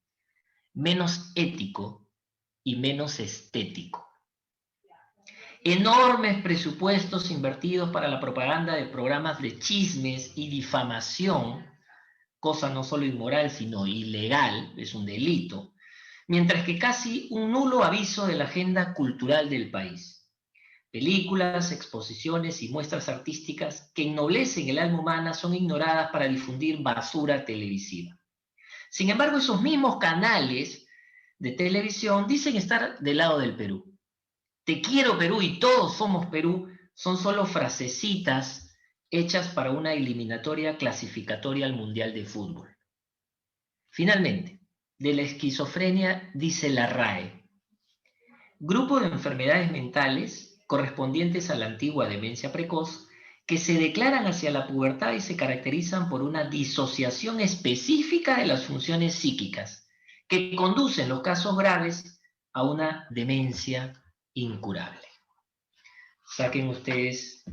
C: menos ético y menos estético. Enormes presupuestos invertidos para la propaganda de programas de chismes y difamación, cosa no solo inmoral sino ilegal, es un delito, mientras que casi un nulo aviso de la agenda cultural del país. Películas, exposiciones y muestras artísticas que ennoblecen el alma humana son ignoradas para difundir basura televisiva. Sin embargo, esos mismos canales de televisión dicen estar del lado del Perú. Te quiero Perú y todos somos Perú son solo frasecitas hechas para una eliminatoria clasificatoria al Mundial de Fútbol. Finalmente, de la esquizofrenia dice la RAE: grupo de enfermedades mentales correspondientes a la antigua demencia precoz que se declaran hacia la pubertad y se caracterizan por una disociación específica de las funciones psíquicas, que conduce en los casos graves a una demencia incurable. Saquen ustedes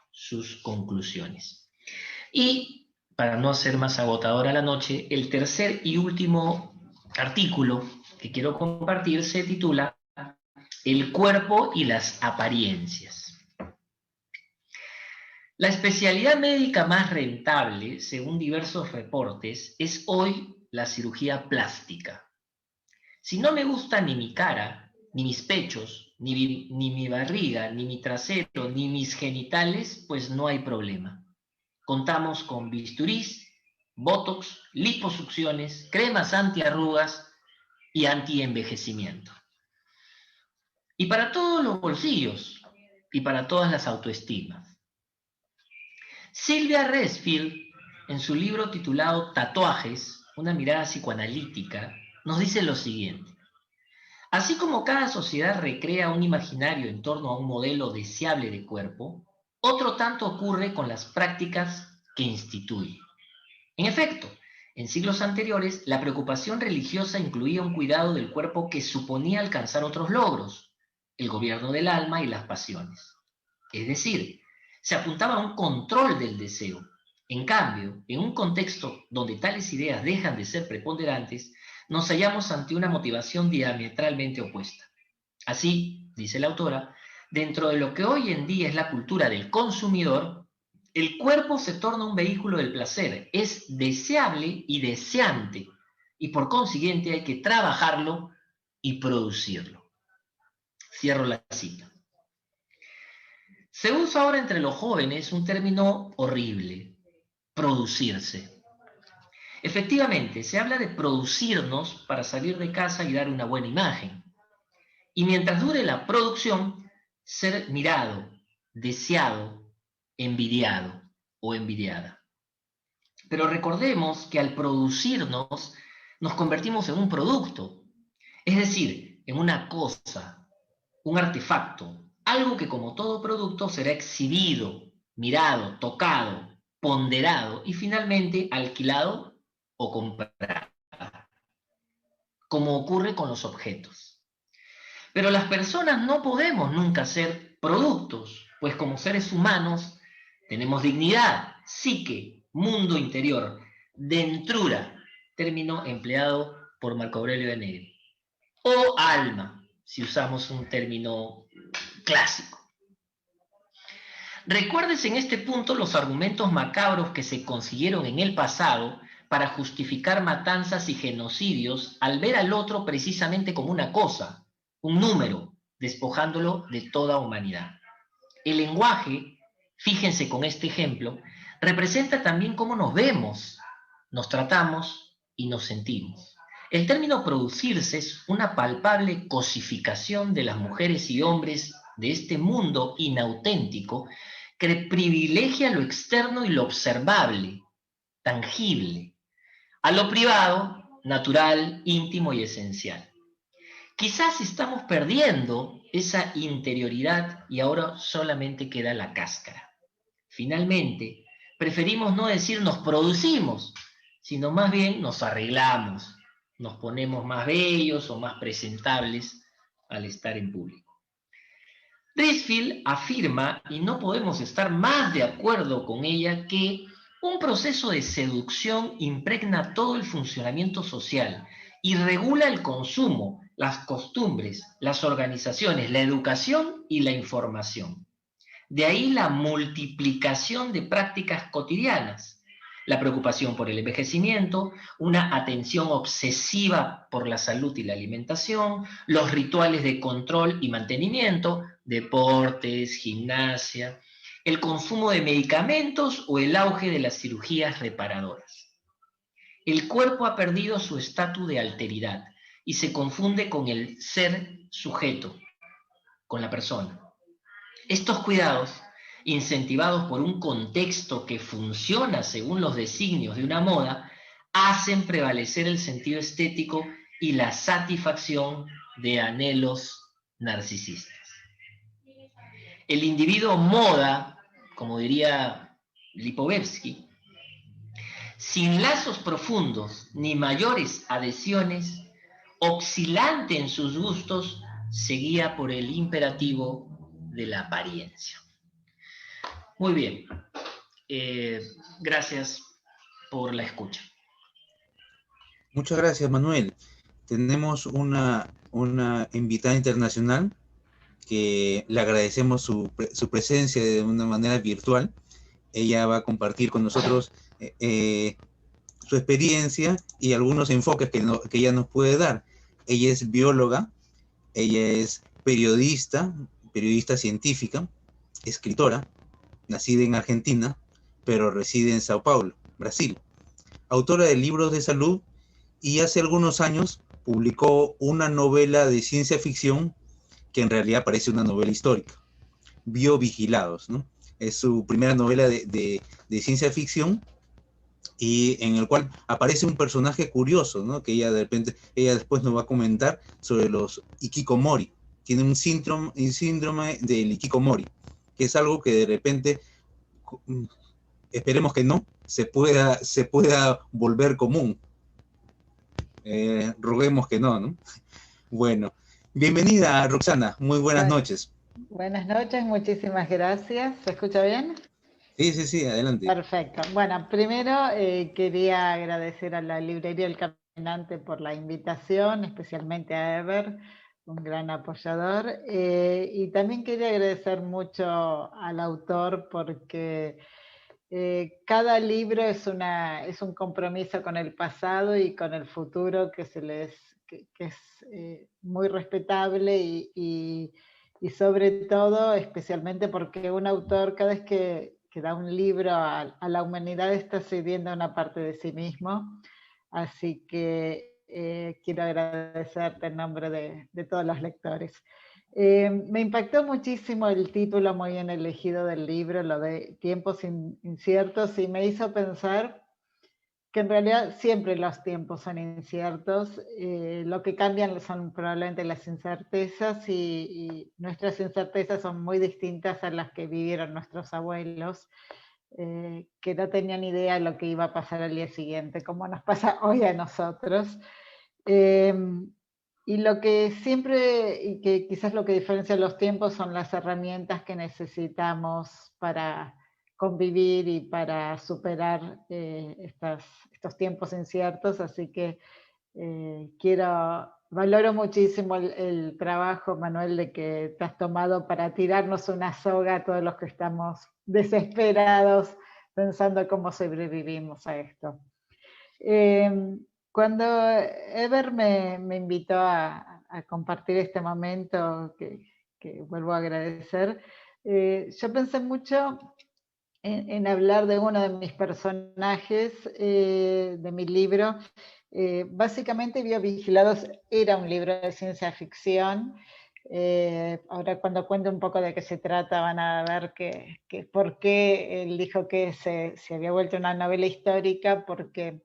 C: sus conclusiones. Y, para no hacer más agotadora la noche, el tercer y último artículo que quiero compartir se titula El cuerpo y las apariencias. La especialidad médica más rentable, según diversos reportes, es hoy la cirugía plástica. Si no me gusta ni mi cara, ni mis pechos, ni mi barriga, ni mi trasero, ni mis genitales, pues no hay problema. Contamos con bisturís, botox, liposucciones, cremas antiarrugas y antienvejecimiento. Y para todos los bolsillos, y para todas las autoestimas. Sylvia Resfield, en su libro titulado Tatuajes, una mirada psicoanalítica, nos dice lo siguiente: así como cada sociedad recrea un imaginario en torno a un modelo deseable de cuerpo, otro tanto ocurre con las prácticas que instituye. En efecto, en siglos anteriores, la preocupación religiosa incluía un cuidado del cuerpo que suponía alcanzar otros logros, el gobierno del alma y las pasiones. Es decir, se apuntaba a un control del deseo. En cambio, en un contexto donde tales ideas dejan de ser preponderantes, nos hallamos ante una motivación diametralmente opuesta. Así, dice la autora, dentro de lo que hoy en día es la cultura del consumidor, el cuerpo se torna un vehículo del placer, es deseable y deseante, y por consiguiente hay que trabajarlo y producirlo. Cierro la cita. Se usa ahora entre los jóvenes un término horrible: producirse. Efectivamente, se habla de producirnos para salir de casa y dar una buena imagen. Y mientras dure la producción, ser mirado, deseado, envidiado o envidiada. Pero recordemos que al producirnos, nos convertimos en un producto, es decir, en una cosa, un artefacto, algo que como todo producto será exhibido, mirado, tocado, ponderado y finalmente alquilado o comprado, como ocurre con los objetos. Pero las personas no podemos nunca ser productos, pues como seres humanos tenemos dignidad, psique, mundo interior, dentrura, término empleado por Marco Aurelio de Negri. O alma, si usamos un término clásico. Recuérdese en este punto los argumentos macabros que se consiguieron en el pasado para justificar matanzas y genocidios al ver al otro precisamente como una cosa, un número, despojándolo de toda humanidad. El lenguaje, fíjense con este ejemplo, representa también cómo nos vemos, nos tratamos y nos sentimos. El término producirse es una palpable cosificación de las mujeres y hombres de este mundo inauténtico que privilegia lo externo y lo observable, tangible, a lo privado, natural, íntimo y esencial. Quizás estamos perdiendo esa interioridad y ahora solamente queda la cáscara. Finalmente, preferimos no decir nos producimos, sino más bien nos arreglamos, nos ponemos más bellos o más presentables al estar en público. Drisfield afirma, y no podemos estar más de acuerdo con ella, que un proceso de seducción impregna todo el funcionamiento social y regula el consumo, las costumbres, las organizaciones, la educación y la información. De ahí la multiplicación de prácticas cotidianas, la preocupación por el envejecimiento, una atención obsesiva por la salud y la alimentación, los rituales de control y mantenimiento, deportes, gimnasia, el consumo de medicamentos o el auge de las cirugías reparadoras. El cuerpo ha perdido su estatus de alteridad y se confunde con el ser sujeto, con la persona. Estos cuidados, incentivados por un contexto que funciona según los designios de una moda, hacen prevalecer el sentido estético y la satisfacción de anhelos narcisistas. El individuo moda, como diría Lipovetsky, sin lazos profundos ni mayores adhesiones, oscilante en sus gustos, se guía por el imperativo de la apariencia. Muy bien, gracias por la escucha.
A: Muchas gracias, Manuel. Tenemos una invitada internacional que le agradecemos su presencia de una manera virtual. Ella va a compartir con nosotros su experiencia y algunos enfoques que ella nos puede dar. Ella es bióloga, ella es periodista científica, escritora, nacida en Argentina, pero reside en Sao Paulo, Brasil. Autora de libros de salud y hace algunos años publicó una novela de ciencia ficción que en realidad parece una novela histórica, Biovigilados, ¿no? Es su primera novela de ciencia ficción y en el cual aparece un personaje curioso, ¿no? Que ella después nos va a comentar sobre los hikikomori. Tiene un síndrome del hikikomori, que es algo que de repente, esperemos que no, se pueda volver común. Roguemos que no, ¿no? Bueno, bienvenida, Roxana, muy buenas noches.
D: Buenas noches, muchísimas gracias. ¿Se escucha bien?
A: Sí, adelante.
D: Perfecto. Bueno, primero quería agradecer a la Librería El Caminante por la invitación, especialmente a Ever, un gran apoyador, y también quería agradecer mucho al autor porque cada libro es un compromiso con el pasado y con el futuro que es muy respetable y sobre todo, especialmente porque un autor cada vez que da un libro a la humanidad está cediendo una parte de sí mismo. Así que quiero agradecerte en nombre de todos los lectores. Me impactó muchísimo el título muy bien elegido del libro, lo de tiempos inciertos, y me hizo pensar que en realidad siempre los tiempos son inciertos. Lo que cambian son probablemente las incertezas y nuestras incertezas son muy distintas a las que vivieron nuestros abuelos, que no tenían idea de lo que iba a pasar al día siguiente, como nos pasa hoy a nosotros. Y lo que siempre, y que quizás lo que diferencia los tiempos son las herramientas que necesitamos para convivir y para superar estos tiempos inciertos. Así que Valoro muchísimo el trabajo, Manuel, de que te has tomado para tirarnos una soga a todos los que estamos desesperados pensando cómo sobrevivimos a esto. Cuando Ever me invitó a compartir este momento, que vuelvo a agradecer, yo pensé mucho en hablar de uno de mis personajes de mi libro. Básicamente Biovigilados era un libro de ciencia ficción. Ahora cuando cuento un poco de qué se trata van a ver por qué él dijo que se había vuelto una novela histórica, porque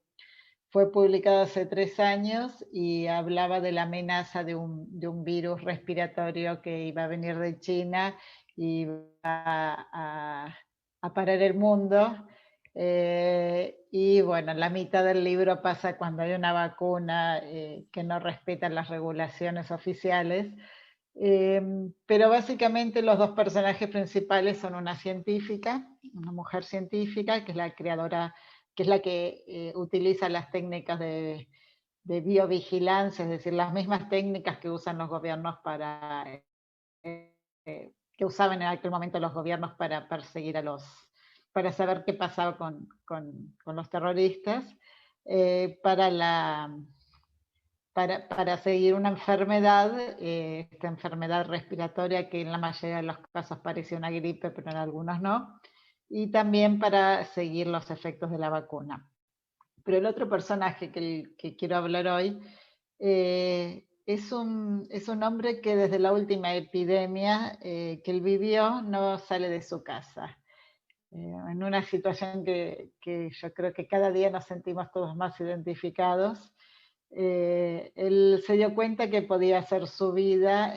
D: fue publicado hace 3 años y hablaba de la amenaza de un virus respiratorio que iba a venir de China y a parar el mundo. Y bueno, la mitad del libro pasa cuando hay una vacuna que no respeta las regulaciones oficiales. Pero básicamente los dos personajes principales son una científica, una mujer científica, que es la creadora, que es la que utiliza las técnicas de biovigilancia, es decir, las mismas técnicas que usan los gobiernos que usaban en aquel momento los gobiernos para perseguir para saber qué pasaba con los terroristas, para seguir una enfermedad, esta enfermedad respiratoria que en la mayoría de los casos parecía una gripe, pero en algunos no, y también para seguir los efectos de la vacuna. Pero el otro personaje que quiero hablar hoy es un hombre que desde la última epidemia que él vivió no sale de su casa. En una situación que yo creo que cada día nos sentimos todos más identificados. Él se dio cuenta que podía hacer su vida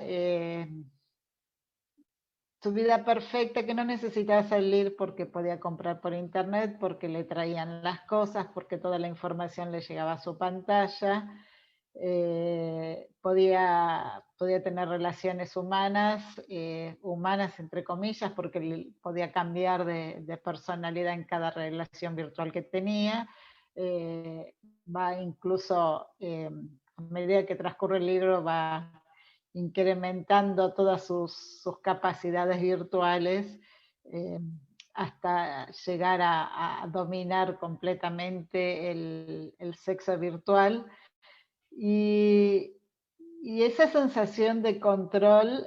D: perfecta, que no necesitaba salir porque podía comprar por internet, porque le traían las cosas, porque toda la información le llegaba a su pantalla, podía tener relaciones humanas, humanas entre comillas, porque podía cambiar de personalidad en cada relación virtual que tenía. Va incluso, a medida que transcurre el libro, va incrementando todas sus capacidades virtuales hasta llegar a dominar completamente el sexo virtual. Y esa sensación de control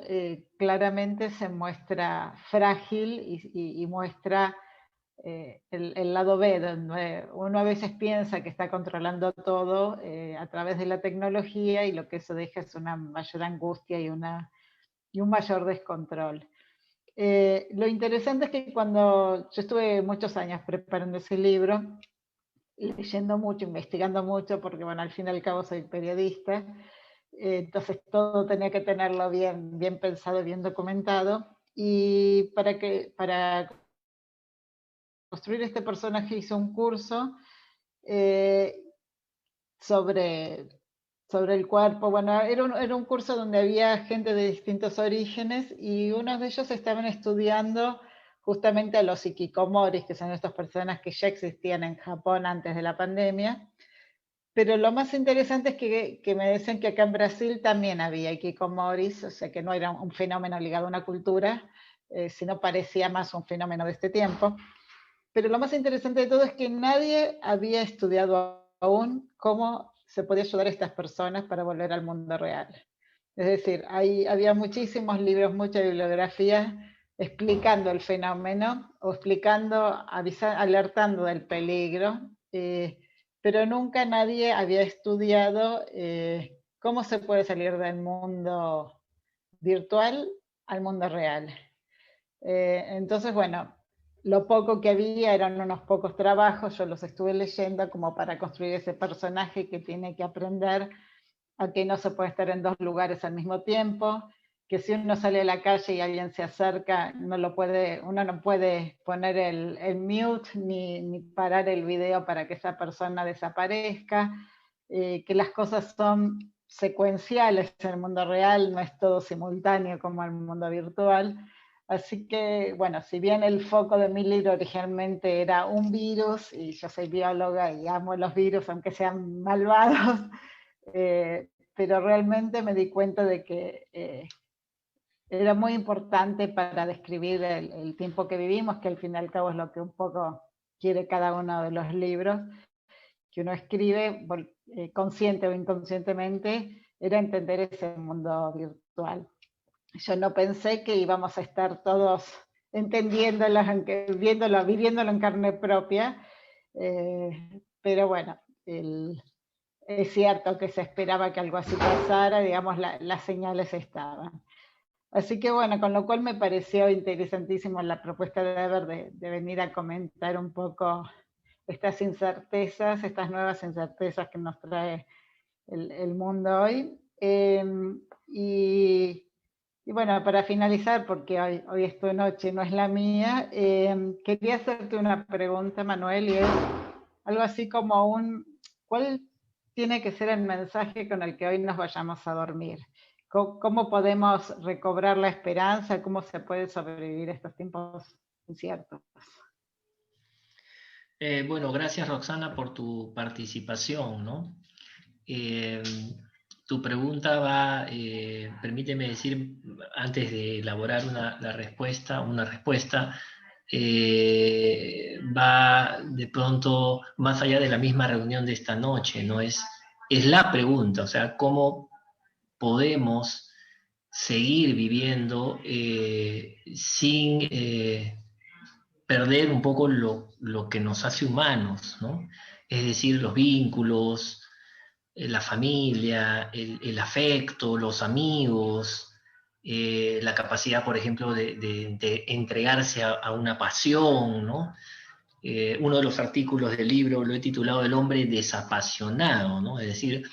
D: claramente se muestra frágil y muestra el lado B, donde uno a veces piensa que está controlando todo a través de la tecnología, y lo que eso deja es una mayor angustia y un mayor descontrol. Lo interesante es que cuando yo estuve muchos años preparando ese libro, leyendo mucho, investigando mucho, porque bueno, al fin y al cabo soy periodista, entonces todo tenía que tenerlo bien pensado, bien documentado, y para construir este personaje hice un curso sobre el cuerpo. Bueno, era un curso donde había gente de distintos orígenes, y unos de ellos estaban estudiando justamente a los hikikomoris, que son estas personas que ya existían en Japón antes de la pandemia. Pero lo más interesante es que me decían que acá en Brasil también había hikikomoris, o sea que no era un fenómeno ligado a una cultura, sino parecía más un fenómeno de este tiempo. Pero lo más interesante de todo es que nadie había estudiado aún cómo se podía ayudar a estas personas para volver al mundo real. Es decir, había muchísimos libros, mucha bibliografía explicando el fenómeno o alertando del peligro, pero nunca nadie había estudiado cómo se puede salir del mundo virtual al mundo real. Entonces, bueno, lo poco que había eran unos pocos trabajos, yo los estuve leyendo como para construir ese personaje que tiene que aprender a que no se puede estar en dos lugares al mismo tiempo, que si uno sale a la calle y alguien se acerca, uno no puede poner el mute ni parar el video para que esa persona desaparezca, que las cosas son secuenciales en el mundo real, no es todo simultáneo como en el mundo virtual. Así que, bueno, si bien el foco de mi libro originalmente era un virus, y yo soy bióloga y amo los virus, aunque sean malvados, pero realmente me di cuenta de que era muy importante para describir el tiempo que vivimos, que al fin y al cabo es lo que un poco quiere cada uno de los libros que uno escribe, consciente o inconscientemente, era entender ese mundo virtual. Yo no pensé que íbamos a estar todos entendiéndolo, viviéndolo en carne propia, pero bueno, es cierto que se esperaba que algo así pasara, digamos, las señales estaban. Así que bueno, con lo cual me pareció interesantísimo la propuesta de Eber de venir a comentar un poco estas incertezas, estas nuevas incertezas que nos trae el mundo hoy. Y bueno, para finalizar, porque hoy es tu noche, no es la mía, quería hacerte una pregunta, Manuel, y es algo así como ¿cuál tiene que ser el mensaje con el que hoy nos vayamos a dormir? ¿Cómo podemos recobrar la esperanza? ¿Cómo se puede sobrevivir estos tiempos inciertos?
C: Bueno, gracias Roxana por tu participación, ¿no? Tu pregunta va, permíteme decir, antes de elaborar una respuesta, va de pronto más allá de la misma reunión de esta noche, ¿no? Es la pregunta, o sea, ¿cómo podemos seguir viviendo sin perder un poco lo que nos hace humanos, ¿no? Es decir, los vínculos, la familia, el afecto, los amigos, la capacidad, por ejemplo, de entregarse a una pasión, ¿no? Uno de los artículos del libro lo he titulado El hombre desapasionado, ¿no? Es decir,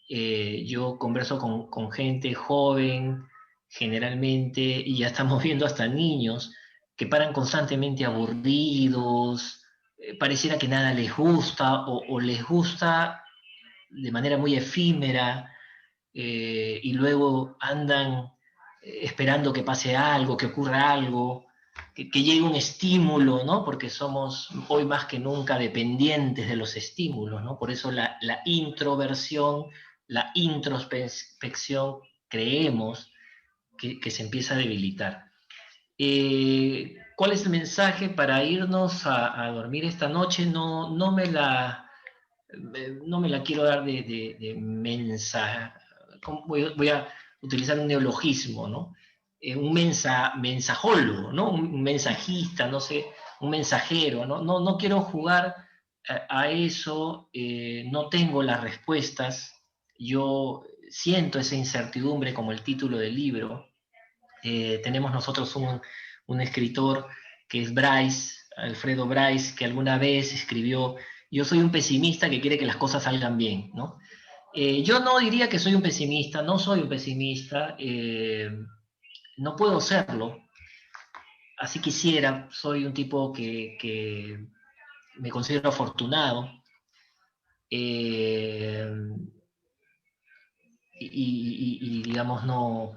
C: yo converso con gente joven, generalmente, y ya estamos viendo hasta niños que paran constantemente aburridos, pareciera que nada les gusta o les gusta de manera muy efímera, y luego andan esperando que pase algo, que ocurra algo, que llegue un estímulo, ¿no? Porque somos hoy más que nunca dependientes de los estímulos, ¿no? Por eso la introversión, la introspección, creemos que se empieza a debilitar. ¿Cuál es el mensaje para irnos a dormir esta noche? No me la quiero dar de mensaje. Voy a utilizar un neologismo, ¿no? Un mensajólogo, ¿no? Un mensajista, no sé, un mensajero, ¿no? No quiero jugar a eso, no tengo las respuestas, yo siento esa incertidumbre como el título del libro. Tenemos nosotros un escritor que es Bryce, Alfredo Bryce, que alguna vez escribió: yo soy un pesimista que quiere que las cosas salgan bien, ¿no? Yo no diría que soy un pesimista, no soy un pesimista, no puedo serlo, así quisiera, soy un tipo que me considero afortunado, y digamos no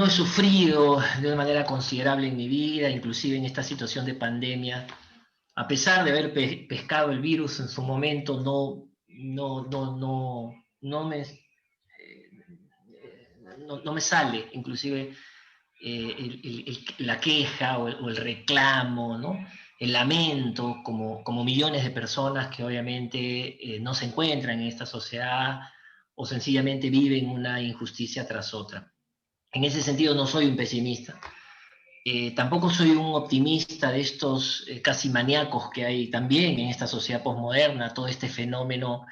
C: he sufrido de una manera considerable en mi vida, inclusive en esta situación de pandemia. A pesar de haber pescado el virus en su momento, no me sale, inclusive la queja o el reclamo, ¿no? El lamento, como millones de personas que obviamente no se encuentran en esta sociedad o sencillamente viven una injusticia tras otra. En ese sentido no soy un pesimista. Tampoco soy un optimista de estos casi maníacos que hay también en esta sociedad posmoderna, todo este fenómeno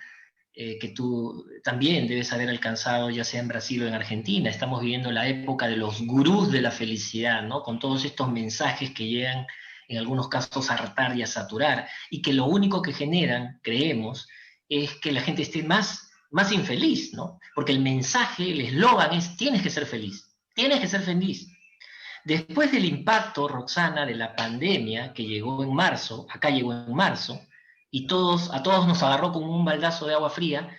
C: que tú también debes haber alcanzado, ya sea en Brasil o en Argentina. Estamos viviendo la época de los gurús de la felicidad, ¿no? Con todos estos mensajes que llegan en algunos casos a hartar y a saturar, y que lo único que generan, creemos, es que la gente esté más infeliz, ¿no? Porque el mensaje, el eslogan es: tienes que ser feliz, tienes que ser feliz. Después del impacto, Roxana, de la pandemia que llegó en marzo, acá llegó en marzo, y a todos nos agarró como un baldazo de agua fría,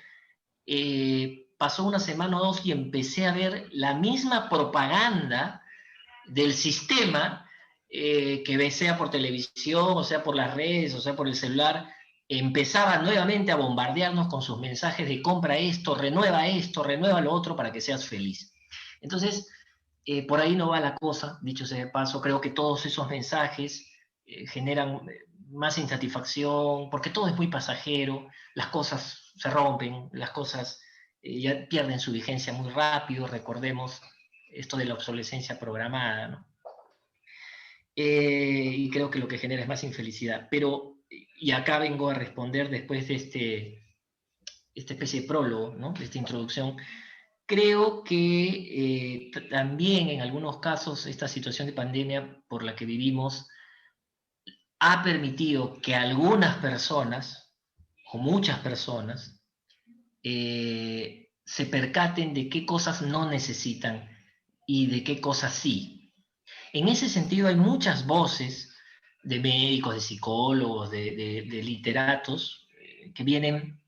C: pasó una semana o dos y empecé a ver la misma propaganda del sistema, que sea por televisión, o sea por las redes, o sea por el celular, empezaba nuevamente a bombardearnos con sus mensajes de compra esto, renueva lo otro para que seas feliz. Entonces, por ahí no va la cosa, dicho sea de paso. Creo que todos esos mensajes generan más insatisfacción, porque todo es muy pasajero, las cosas se rompen, las cosas ya pierden su vigencia muy rápido. Recordemos esto de la obsolescencia programada, ¿no? Y creo que lo que genera es más infelicidad. Pero, y acá vengo a responder después de esta especie de prólogo, ¿no? De esta introducción. Creo que también en algunos casos esta situación de pandemia por la que vivimos ha permitido que algunas personas, o muchas personas, se percaten de qué cosas no necesitan y de qué cosas sí. En ese sentido hay muchas voces de médicos, de psicólogos, de literatos, que vienen,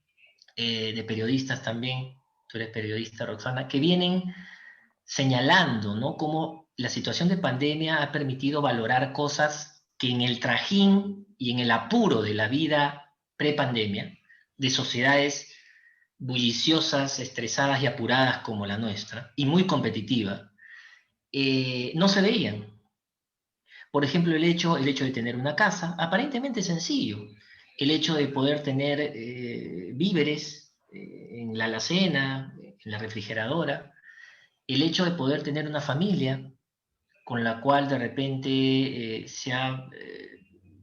C: de periodistas también, tú eres periodista, Roxana, que vienen señalando, ¿no?, cómo la situación de pandemia ha permitido valorar cosas que en el trajín y en el apuro de la vida prepandemia, de sociedades bulliciosas, estresadas y apuradas como la nuestra, y muy competitiva, no se veían. Por ejemplo, el hecho de tener una casa, aparentemente sencillo, el hecho de poder tener víveres en la alacena, en la refrigeradora, el hecho de poder tener una familia con la cual de repente se ha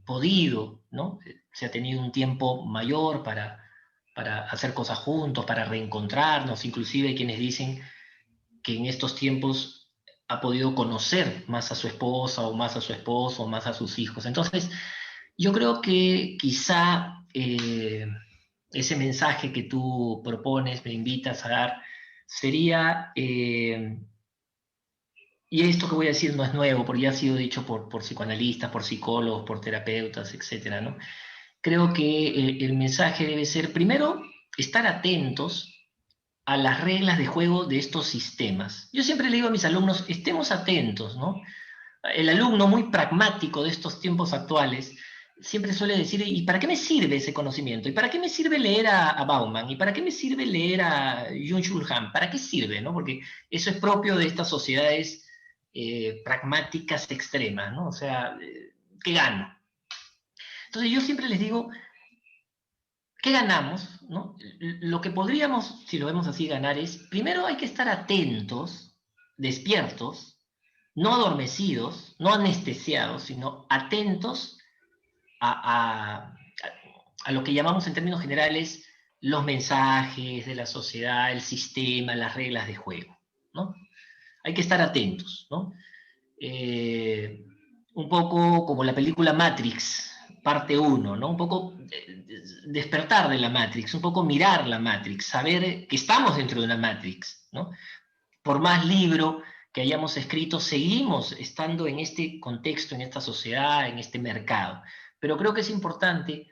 C: podido, ¿no? Se ha tenido un tiempo mayor para hacer cosas juntos, para reencontrarnos. Inclusive hay quienes dicen que en estos tiempos ha podido conocer más a su esposa o más a su esposo o más a sus hijos. Entonces, yo creo que quizá ese mensaje que tú propones, me invitas a dar, sería, y esto que voy a decir no es nuevo, porque ya ha sido dicho por psicoanalistas, por psicólogos, por terapeutas, etcétera, ¿no? Creo que el mensaje debe ser, primero, estar atentos a las reglas de juego de estos sistemas. Yo siempre le digo a mis alumnos, estemos atentos, ¿no? El alumno muy pragmático de estos tiempos actuales siempre suele decir, ¿y para qué me sirve ese conocimiento? ¿Y para qué me sirve leer a Bauman? ¿Y para qué me sirve leer a Byung-Chul Han? ¿Para qué sirve, no? Porque eso es propio de estas sociedades pragmáticas extremas, ¿no? O sea, ¿qué gano? Entonces yo siempre les digo, ¿qué ganamos? ¿No? Lo que podríamos, si lo vemos así, ganar es, primero hay que estar atentos, despiertos, no adormecidos, no anestesiados, sino atentos a lo que llamamos en términos generales los mensajes de la sociedad, el sistema, las reglas de juego, ¿no? Hay que estar atentos, ¿no? Un poco como la película Matrix, parte 1, ¿no? Un poco despertar de la Matrix, un poco mirar la Matrix, saber que estamos dentro de una Matrix, ¿no? Por más libro que hayamos escrito, seguimos estando en este contexto, en esta sociedad, en este mercado. Pero creo que es importante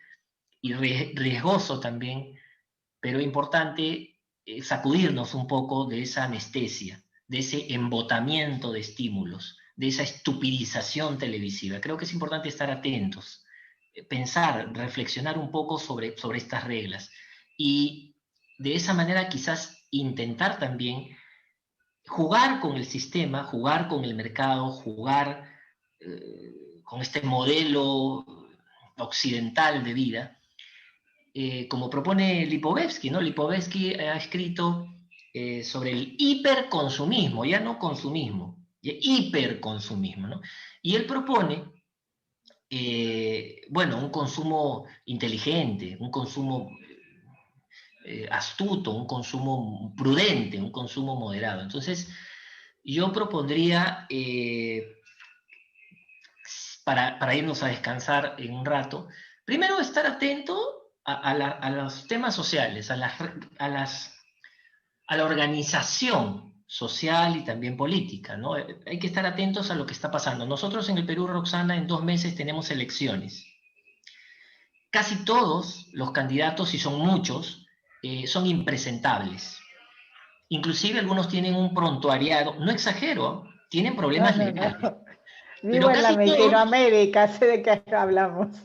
C: y riesgoso también, pero importante sacudirnos un poco de esa anestesia, de ese embotamiento de estímulos, de esa estupidización televisiva. Creo que es importante estar atentos, pensar, reflexionar un poco sobre estas reglas y de esa manera quizás intentar también jugar con el sistema, jugar con el mercado, jugar con este modelo occidental de vida, como propone Lipovetsky, ¿no? Lipovetsky ha escrito sobre el hiperconsumismo, ya no consumismo, ya hiperconsumismo, ¿no? Y él propone, bueno, un consumo inteligente, un consumo astuto, un consumo prudente, un consumo moderado. Entonces, yo propondría, para irnos a descansar en un rato, primero estar atento a los temas sociales, a la organización social y también política, ¿no? Hay que estar atentos a lo que está pasando. Nosotros en el Perú, Roxana, en 2 meses tenemos elecciones. Casi todos los candidatos, y son muchos, son impresentables. Inclusive algunos tienen un prontuariado, no exagero, tienen problemas legales.
D: Vivo en Latinoamérica, sé de qué hablamos.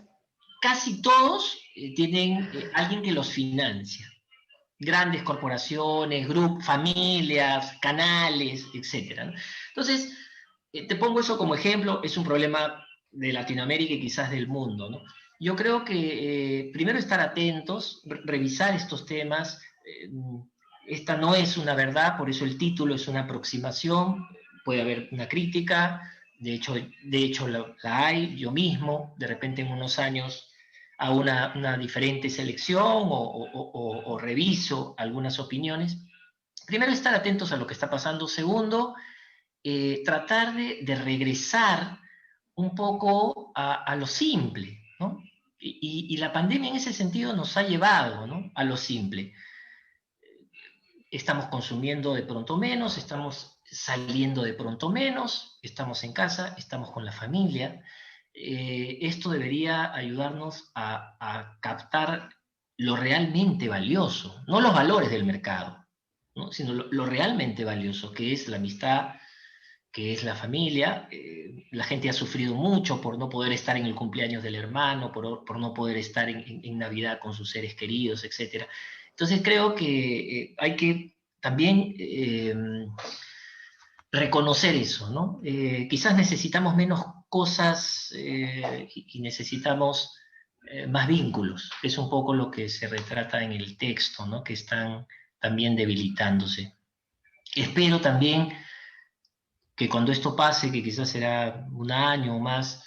C: Casi todos tienen alguien que los financia. Grandes corporaciones, grupos, familias, canales, etc., ¿no? Entonces, te pongo eso como ejemplo, es un problema de Latinoamérica y quizás del mundo, ¿no? Yo creo que primero estar atentos, revisar estos temas. Esta no es una verdad, por eso el título es una aproximación, puede haber una crítica, de hecho la hay, yo mismo, de repente en unos años hago una diferente selección o reviso algunas opiniones. Primero, estar atentos a lo que está pasando. Segundo, tratar de regresar un poco a lo simple, ¿no? Y la pandemia en ese sentido nos ha llevado, ¿no?, a lo simple. Estamos consumiendo de pronto menos, estamos saliendo de pronto menos, estamos en casa, estamos con la familia. Esto debería ayudarnos a captar lo realmente valioso, no los valores del mercado, ¿no?, sino lo realmente valioso, que es la amistad, que es la familia. La gente ha sufrido mucho por no poder estar en el cumpleaños del hermano, por no poder estar en Navidad con sus seres queridos, etc. Entonces creo que hay que también reconocer eso, ¿no? Quizás necesitamos menos cosas y necesitamos más vínculos. Es un poco lo que se retrata en el texto, ¿no?, que están también debilitándose. Espero también que cuando esto pase, que quizás será un año o más,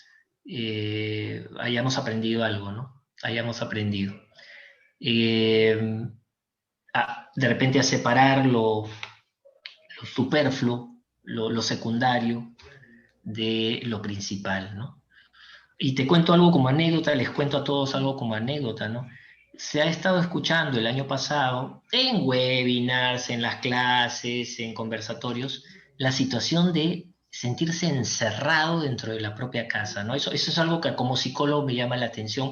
C: hayamos aprendido algo, ¿no? Hayamos aprendido. De repente a separar lo superfluo, lo secundario, de lo principal, ¿no? Y te cuento algo como anécdota, les cuento a todos algo como anécdota, ¿no? Se ha estado escuchando el año pasado, en webinars, en las clases, en conversatorios, la situación de sentirse encerrado dentro de la propia casa, ¿no? Eso es algo que como psicólogo me llama la atención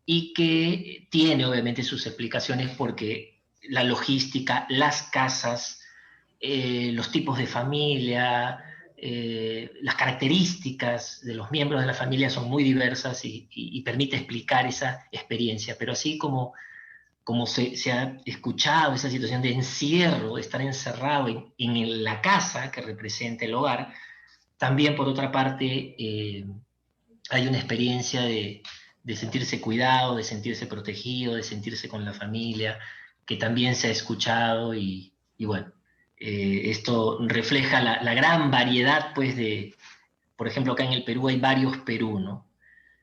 C: y que tiene obviamente sus explicaciones, porque la logística, las casas, los tipos de familia, las características de los miembros de la familia son muy diversas y permite explicar esa experiencia. Pero así como se ha escuchado esa situación de encierro, de estar encerrado en la casa que representa el hogar, también por otra parte hay una experiencia de sentirse cuidado, de sentirse protegido, de sentirse con la familia, que también se ha escuchado y bueno, esto refleja la gran variedad, pues, por ejemplo, acá en el Perú hay varios Perú, ¿no?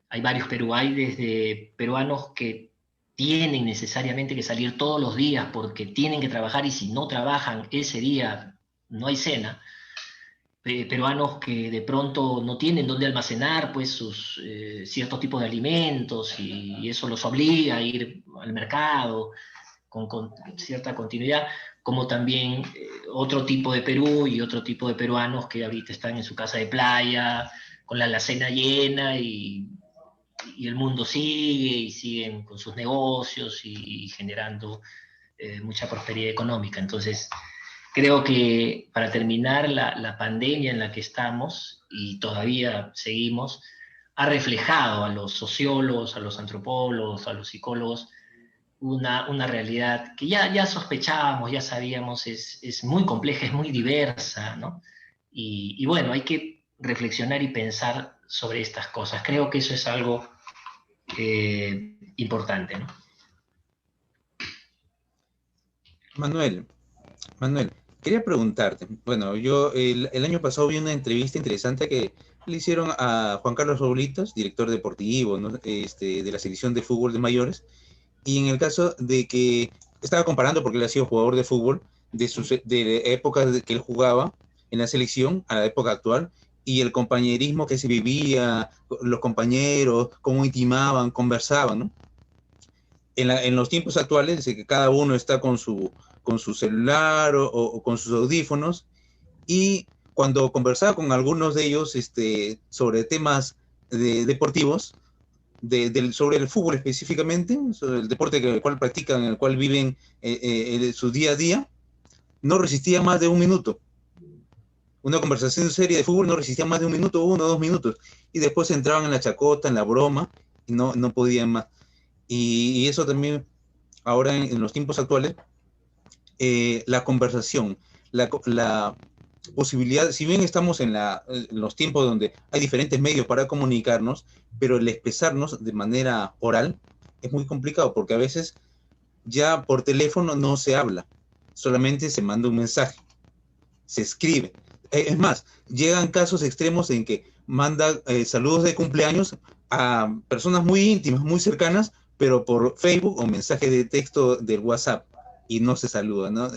C: Hay varios Perú, hay desde peruanos que tienen necesariamente que salir todos los días porque tienen que trabajar y si no trabajan ese día no hay cena. Peruanos que de pronto no tienen dónde almacenar pues sus ciertos tipos de alimentos y eso los obliga a ir al mercado con cierta continuidad, como también otro tipo de Perú y otro tipo de peruanos que ahorita están en su casa de playa con la alacena llena y el mundo sigue y siguen con sus negocios y generando mucha prosperidad económica. Entonces, creo que para terminar, la pandemia en la que estamos, y todavía seguimos, ha reflejado a los sociólogos, a los antropólogos, a los psicólogos, una realidad que ya sospechábamos, ya sabíamos, es muy compleja, es muy diversa, ¿no? Y bueno, hay que reflexionar y pensar sobre estas cosas. Creo que eso es algo importante, ¿no?
A: Manuel, quería preguntarte, bueno, yo el año pasado vi una entrevista interesante que le hicieron a Juan Carlos Oblitas, director deportivo, ¿no?, de la selección de fútbol de mayores, y en el caso de que estaba comparando, porque él ha sido jugador de fútbol, de épocas que él jugaba en la selección a la época actual, y el compañerismo que se vivía, los compañeros, cómo intimaban, conversaban, ¿no? En los tiempos actuales, dice que cada uno está con su celular o con sus audífonos, y cuando conversaba con algunos de ellos sobre temas deportivos, sobre el fútbol específicamente, sobre el deporte el cual practican, en el cual viven su día a día, no resistía más de un minuto. Una conversación seria de fútbol no resistía más de un minuto, 1 o 2 minutos, y después entraban en la chacota, en la broma, y no podían más. Y eso también, ahora en los tiempos actuales, la conversación, la posibilidad, si bien estamos en los tiempos donde hay diferentes medios para comunicarnos, pero el expresarnos de manera oral es muy complicado, porque a veces ya por teléfono no se habla, solamente se manda un mensaje, se escribe. Es más, llegan casos extremos en que manda saludos de cumpleaños a personas muy íntimas, muy cercanas, pero por Facebook o mensaje de texto del WhatsApp, y no se saludan, ¿no?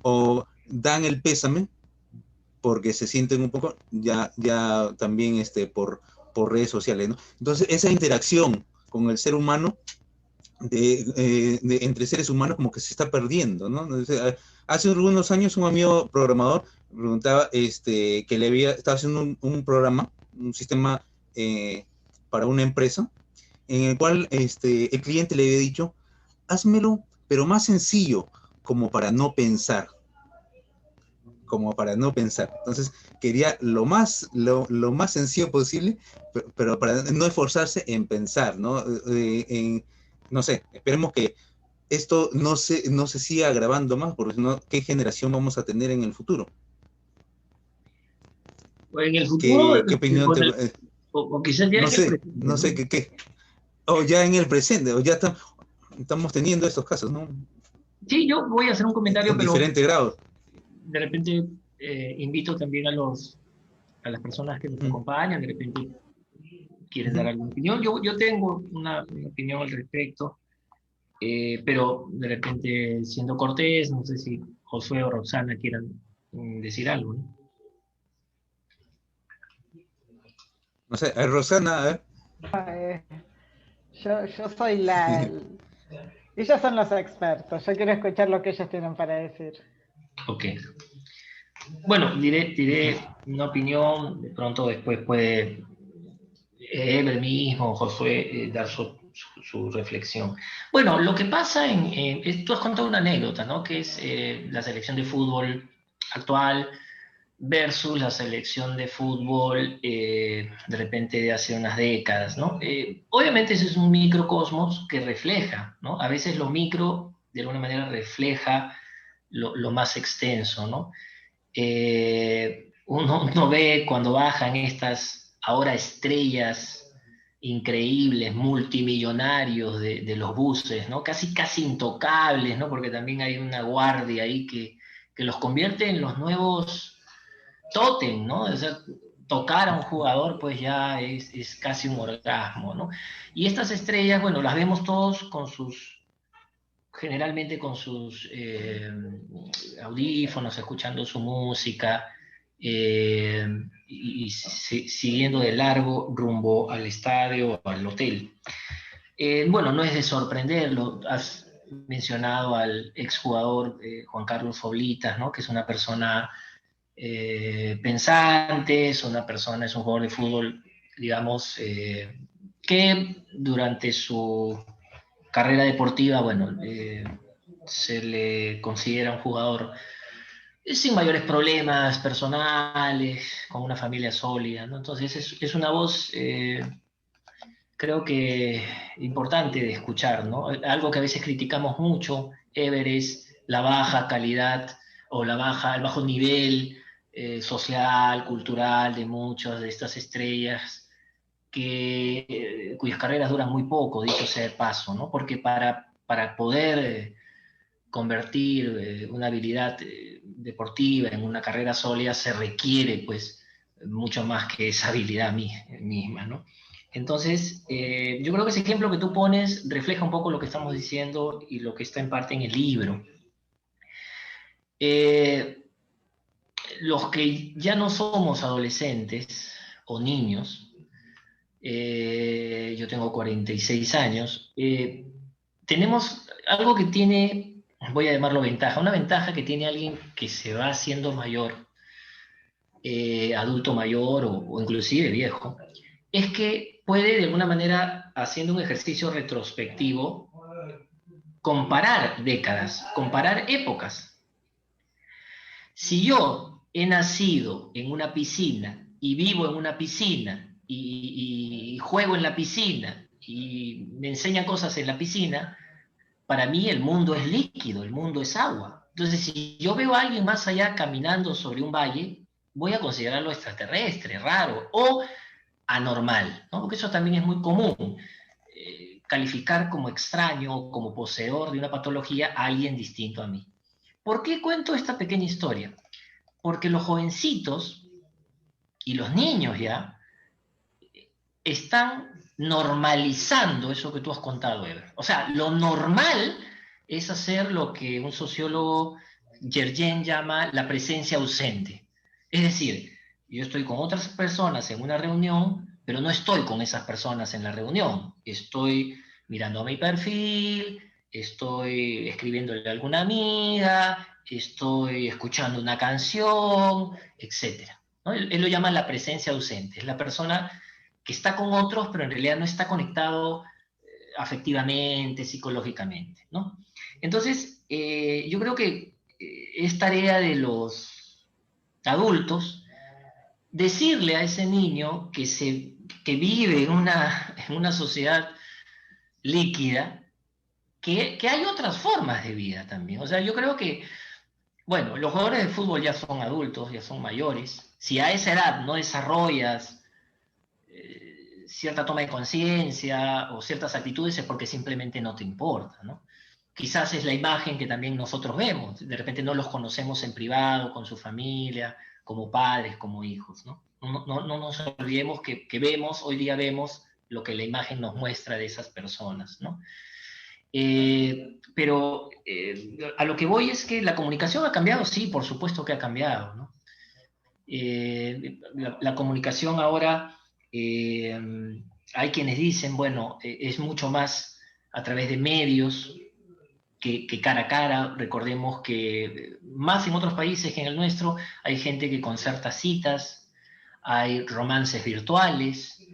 A: O dan el pésame porque se sienten un poco ya también por redes sociales, ¿no? Entonces, esa interacción con el ser humano, entre seres humanos, como que se está perdiendo, ¿no? Hace algunos años un amigo programador preguntaba que estaba haciendo un programa, un sistema para una empresa, en el cual el cliente le había dicho, házmelo, pero más sencillo, como para no pensar. Entonces quería lo más sencillo posible, pero para no esforzarse en pensar, ¿no? No sé, esperemos que esto no se siga agravando más, porque si no, ¿qué generación vamos a tener en el futuro?
C: En el futuro,
A: ¿Qué opinión
C: o quizás ya
A: no
C: en el
A: sé,
C: presente,
A: no sé qué, o ya en el presente, o ya estamos teniendo estos casos, ¿no?
C: Sí, yo voy a hacer un comentario,
A: En
C: pero
A: diferente grado.
C: de repente invito también a las personas que nos acompañan, de repente quieren dar alguna opinión. Yo tengo una opinión al respecto, pero de repente, siendo cortés, no sé si Josué o Roxana quieran decir algo, ¿no?
A: No sé, Rosana, a ver.
D: Yo soy ellos son los expertos, yo quiero escuchar lo que ellos tienen para decir.
C: Ok. Bueno, diré una opinión, de pronto después puede él mismo, Josué, dar su reflexión. Bueno, lo que pasa tú has contado una anécdota, ¿no? Que es la selección de fútbol actual versus la selección de fútbol de repente de hace unas décadas, ¿no? Obviamente ese es un microcosmos que refleja, ¿no? A veces lo micro de alguna manera refleja lo más extenso, ¿no? Uno ve cuando bajan estas ahora estrellas increíbles, multimillonarios de los buses, ¿no? Casi intocables, ¿no? Porque también hay una guardia ahí que los convierte en los nuevos tótem, ¿no? O sea, tocar a un jugador pues ya es casi un orgasmo, ¿no? Y estas estrellas, bueno, las vemos todos generalmente con sus audífonos, escuchando su música y siguiendo de largo rumbo al estadio o al hotel. Bueno, no es de sorprenderlo, has mencionado al exjugador Juan Carlos Oblitas, ¿no? Que es una persona pensante, es un jugador de fútbol, digamos, que durante su carrera deportiva, bueno, se le considera un jugador sin mayores problemas personales, con una familia sólida, ¿no? Entonces es una voz, creo que importante de escuchar, ¿no? Algo que a veces criticamos mucho, Ever, es la baja calidad o el bajo nivel social, cultural de muchas de estas estrellas cuyas carreras duran muy poco, dicho sea de paso, ¿no? Porque para poder convertir una habilidad deportiva en una carrera sólida se requiere, pues, mucho más que esa habilidad misma, ¿no? Entonces, yo creo que ese ejemplo que tú pones refleja un poco lo que estamos diciendo y lo que está en parte en el libro. Los que ya no somos adolescentes o niños, yo tengo 46 años, tenemos algo que tiene, voy a llamarlo ventaja, una ventaja que tiene alguien que se va haciendo mayor, adulto mayor o inclusive viejo, es que puede de alguna manera, haciendo un ejercicio retrospectivo, comparar décadas, comparar épocas. Si yo he nacido en una piscina y vivo en una piscina y juego en la piscina y me enseña cosas en la piscina, para mí el mundo es líquido, el mundo es agua. Entonces, si yo veo a alguien más allá caminando sobre un valle, voy a considerarlo extraterrestre, raro o anormal, ¿no? Porque eso también es muy común, calificar como extraño o como poseedor de una patología a alguien distinto a mí. ¿Por qué cuento esta pequeña historia? Porque los jovencitos y los niños ya están normalizando eso que tú has contado, Ever. O sea, lo normal es hacer lo que un sociólogo Yergen llama la presencia ausente. Es decir, yo estoy con otras personas en una reunión, pero no estoy con esas personas en la reunión. Estoy mirando mi perfil, estoy escribiéndole a alguna amiga, estoy escuchando una canción, etc. ¿No? Él lo llama la presencia ausente. Es la persona que está con otros, pero en realidad no está conectado afectivamente, psicológicamente, ¿no? Entonces, yo creo que es tarea de los adultos decirle a ese niño que vive en una sociedad líquida que hay otras formas de vida también. O sea, yo creo que, bueno, los jugadores de fútbol ya son adultos, ya son mayores. Si a esa edad no desarrollas cierta toma de conciencia o ciertas actitudes es porque simplemente no te importa, ¿no? Quizás es la imagen que también nosotros vemos, de repente no los conocemos en privado, con su familia, como padres, como hijos, ¿no? No nos olvidemos que vemos, hoy día vemos lo que la imagen nos muestra de esas personas, ¿no? Pero a lo que voy es que la comunicación ha cambiado, sí, por supuesto que ha cambiado, ¿no? La comunicación ahora, hay quienes dicen, bueno, es mucho más a través de medios que cara a cara. Recordemos que más en otros países que en el nuestro hay gente que concerta citas, hay romances virtuales.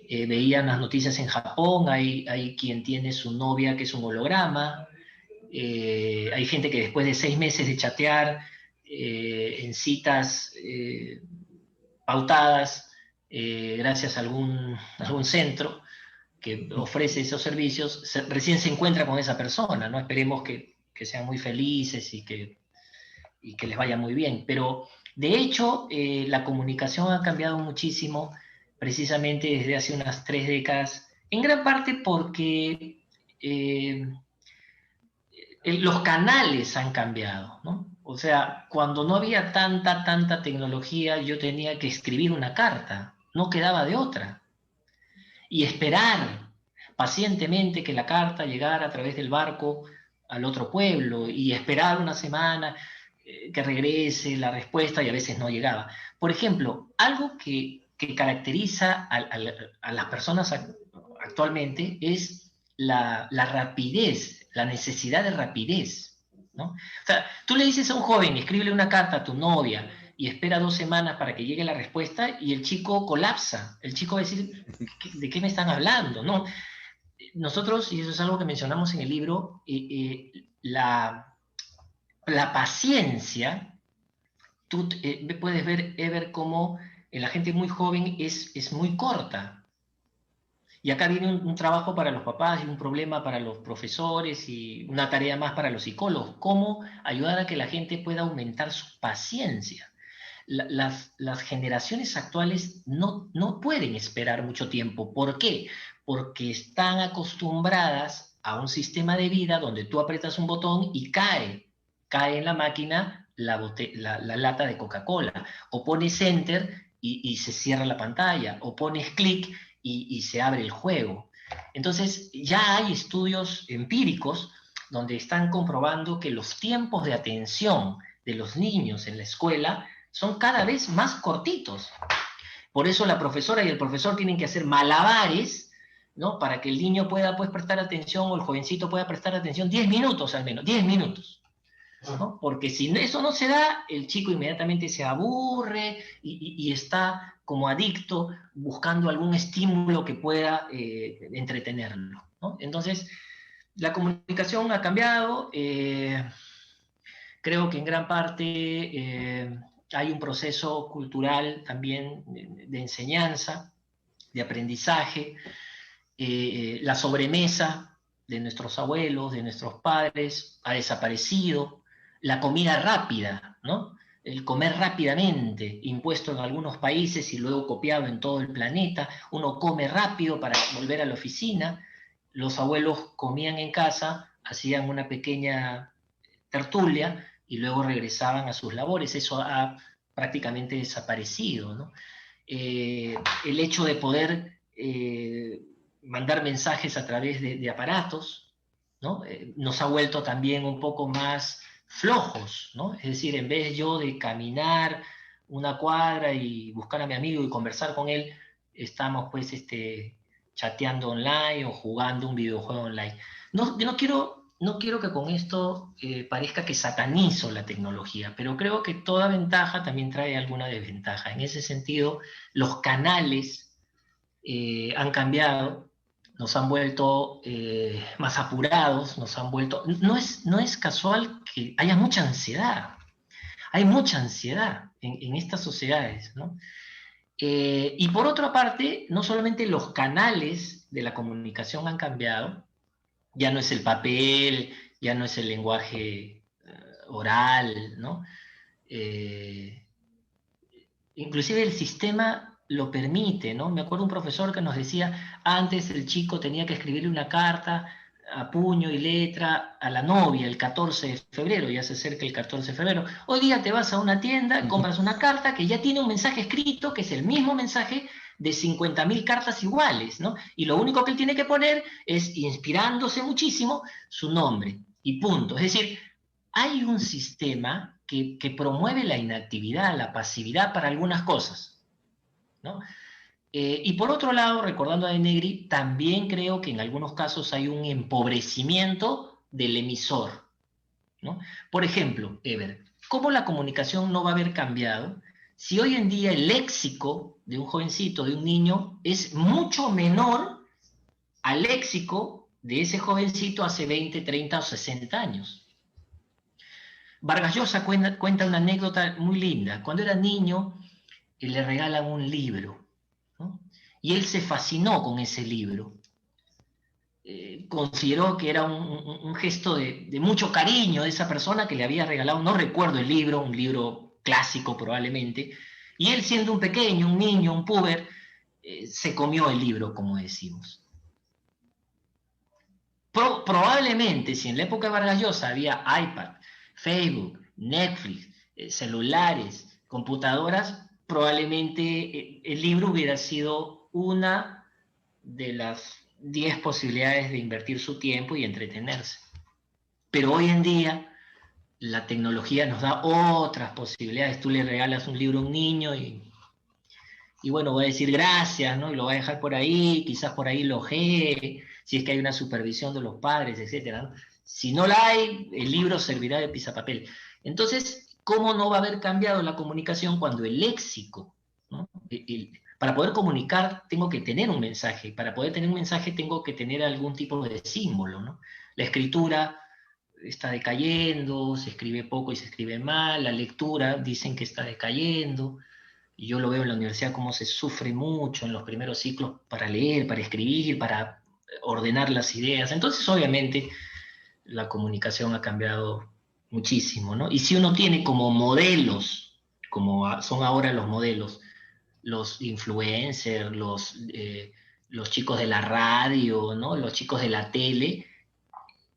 C: Veían las noticias en Japón, hay quien tiene su novia que es un holograma, hay gente que después de 6 meses de chatear en citas pautadas, gracias a algún centro que ofrece esos servicios, recién se encuentra con esa persona, ¿no? Esperemos que sean muy felices y que les vaya muy bien. Pero, de hecho, la comunicación ha cambiado muchísimo, precisamente desde hace unas 3 décadas, en gran parte porque los canales han cambiado, ¿no? O sea, cuando no había tanta tecnología, yo tenía que escribir una carta, no quedaba de otra. Y esperar pacientemente que la carta llegara a través del barco al otro pueblo, y esperar una semana que regrese la respuesta, y a veces no llegaba. Por ejemplo, algo que caracteriza a las personas actualmente es la rapidez, la necesidad de rapidez, ¿no? O sea, tú le dices a un joven, escríbele una carta a tu novia, y espera 2 semanas para que llegue la respuesta, y el chico colapsa. El chico va a decir, ¿de qué me están hablando? ¿No? Nosotros, y eso es algo que mencionamos en el libro, la paciencia, tú puedes ver cómo la gente muy joven es muy corta. Y acá viene un trabajo para los papás y un problema para los profesores y una tarea más para los psicólogos. ¿Cómo ayudar a que la gente pueda aumentar su paciencia? Las generaciones actuales no pueden esperar mucho tiempo. ¿Por qué? Porque están acostumbradas a un sistema de vida donde tú aprietas un botón y cae en la máquina la lata de Coca-Cola, o pones enter y se cierra la pantalla, o pones clic y se abre el juego. Entonces ya hay estudios empíricos donde están comprobando que los tiempos de atención de los niños en la escuela son cada vez más cortitos. Por eso la profesora y el profesor tienen que hacer malabares, ¿no? Para que el niño pueda, pues, prestar atención, o el jovencito pueda prestar atención 10 minutos al menos, 10 minutos. ¿No? Porque si eso no se da, el chico inmediatamente se aburre y está como adicto buscando algún estímulo que pueda entretenerlo, ¿no? Entonces, la comunicación ha cambiado. Creo que en gran parte hay un proceso cultural también de enseñanza, de aprendizaje. La sobremesa de nuestros abuelos, de nuestros padres, ha desaparecido. La comida rápida, ¿no? El comer rápidamente, impuesto en algunos países y luego copiado en todo el planeta. Uno come rápido para volver a la oficina. Los abuelos comían en casa, hacían una pequeña tertulia y luego regresaban a sus labores. Eso ha prácticamente desaparecido, ¿no? El hecho de poder mandar mensajes a través de aparatos, ¿no? Nos ha vuelto también un poco más flojos, ¿no? Es decir, en vez yo de caminar una cuadra y buscar a mi amigo y conversar con él, estamos pues chateando online o jugando un videojuego online. Yo no quiero que con esto parezca que satanizo la tecnología, pero creo que toda ventaja también trae alguna desventaja. En ese sentido, los canales han cambiado, nos han vuelto más apurados, nos han vuelto... No es casual que haya mucha ansiedad. Hay mucha ansiedad en estas sociedades, ¿no? Y por otra parte, no solamente los canales de la comunicación han cambiado, ya no es el papel, ya no es el lenguaje oral, ¿no? Inclusive el sistema lo permite, ¿no? Me acuerdo un profesor que nos decía, antes el chico tenía que escribirle una carta a puño y letra a la novia el 14 de febrero, ya se acerca el 14 de febrero. Hoy día te vas a una tienda, compras una carta que ya tiene un mensaje escrito, que es el mismo mensaje de 50.000 cartas iguales, ¿no? Y lo único que él tiene que poner es, inspirándose muchísimo, su nombre, y punto. Es decir, hay un sistema que promueve la inactividad, la pasividad para algunas cosas, ¿no? Y por otro lado, recordando a De Negri, también creo que en algunos casos hay un empobrecimiento del emisor, ¿no? Por ejemplo, Ever, ¿cómo la comunicación no va a haber cambiado si hoy en día el léxico de un jovencito, de un niño, es mucho menor al léxico de ese jovencito hace 20, 30 o 60 años? Vargas Llosa cuenta una anécdota muy linda. Cuando era niño, le regalan un libro, ¿no? Y él se fascinó con ese libro. Consideró que era un gesto de mucho cariño de esa persona que le había regalado, no recuerdo el libro, un libro clásico probablemente, y él siendo un pequeño, un niño, un puber, se comió el libro, como decimos. Probablemente, si en la época de Vargas Llosa había iPad, Facebook, Netflix, celulares, computadoras, probablemente el libro hubiera sido una de las 10 posibilidades de invertir su tiempo y entretenerse. Pero hoy en día la tecnología nos da otras posibilidades. Tú le regalas un libro a un niño y bueno, va a decir gracias, ¿no? Y lo va a dejar por ahí, quizás por ahí lo ojee, si es que hay una supervisión de los padres, etcétera, ¿no? Si no la hay, el libro servirá de pisapapel. Entonces, ¿cómo no va a haber cambiado la comunicación cuando el léxico, ¿no? Para poder comunicar tengo que tener un mensaje, para poder tener un mensaje tengo que tener algún tipo de símbolo, ¿no? La escritura está decayendo, se escribe poco y se escribe mal, la lectura dicen que está decayendo, y yo lo veo en la universidad cómo se sufre mucho en los primeros ciclos para leer, para escribir, para ordenar las ideas. Entonces, obviamente, la comunicación ha cambiado muchísimo, ¿no? Y si uno tiene como modelos, como son ahora los modelos, los influencers, los chicos de la radio, ¿no? Los chicos de la tele,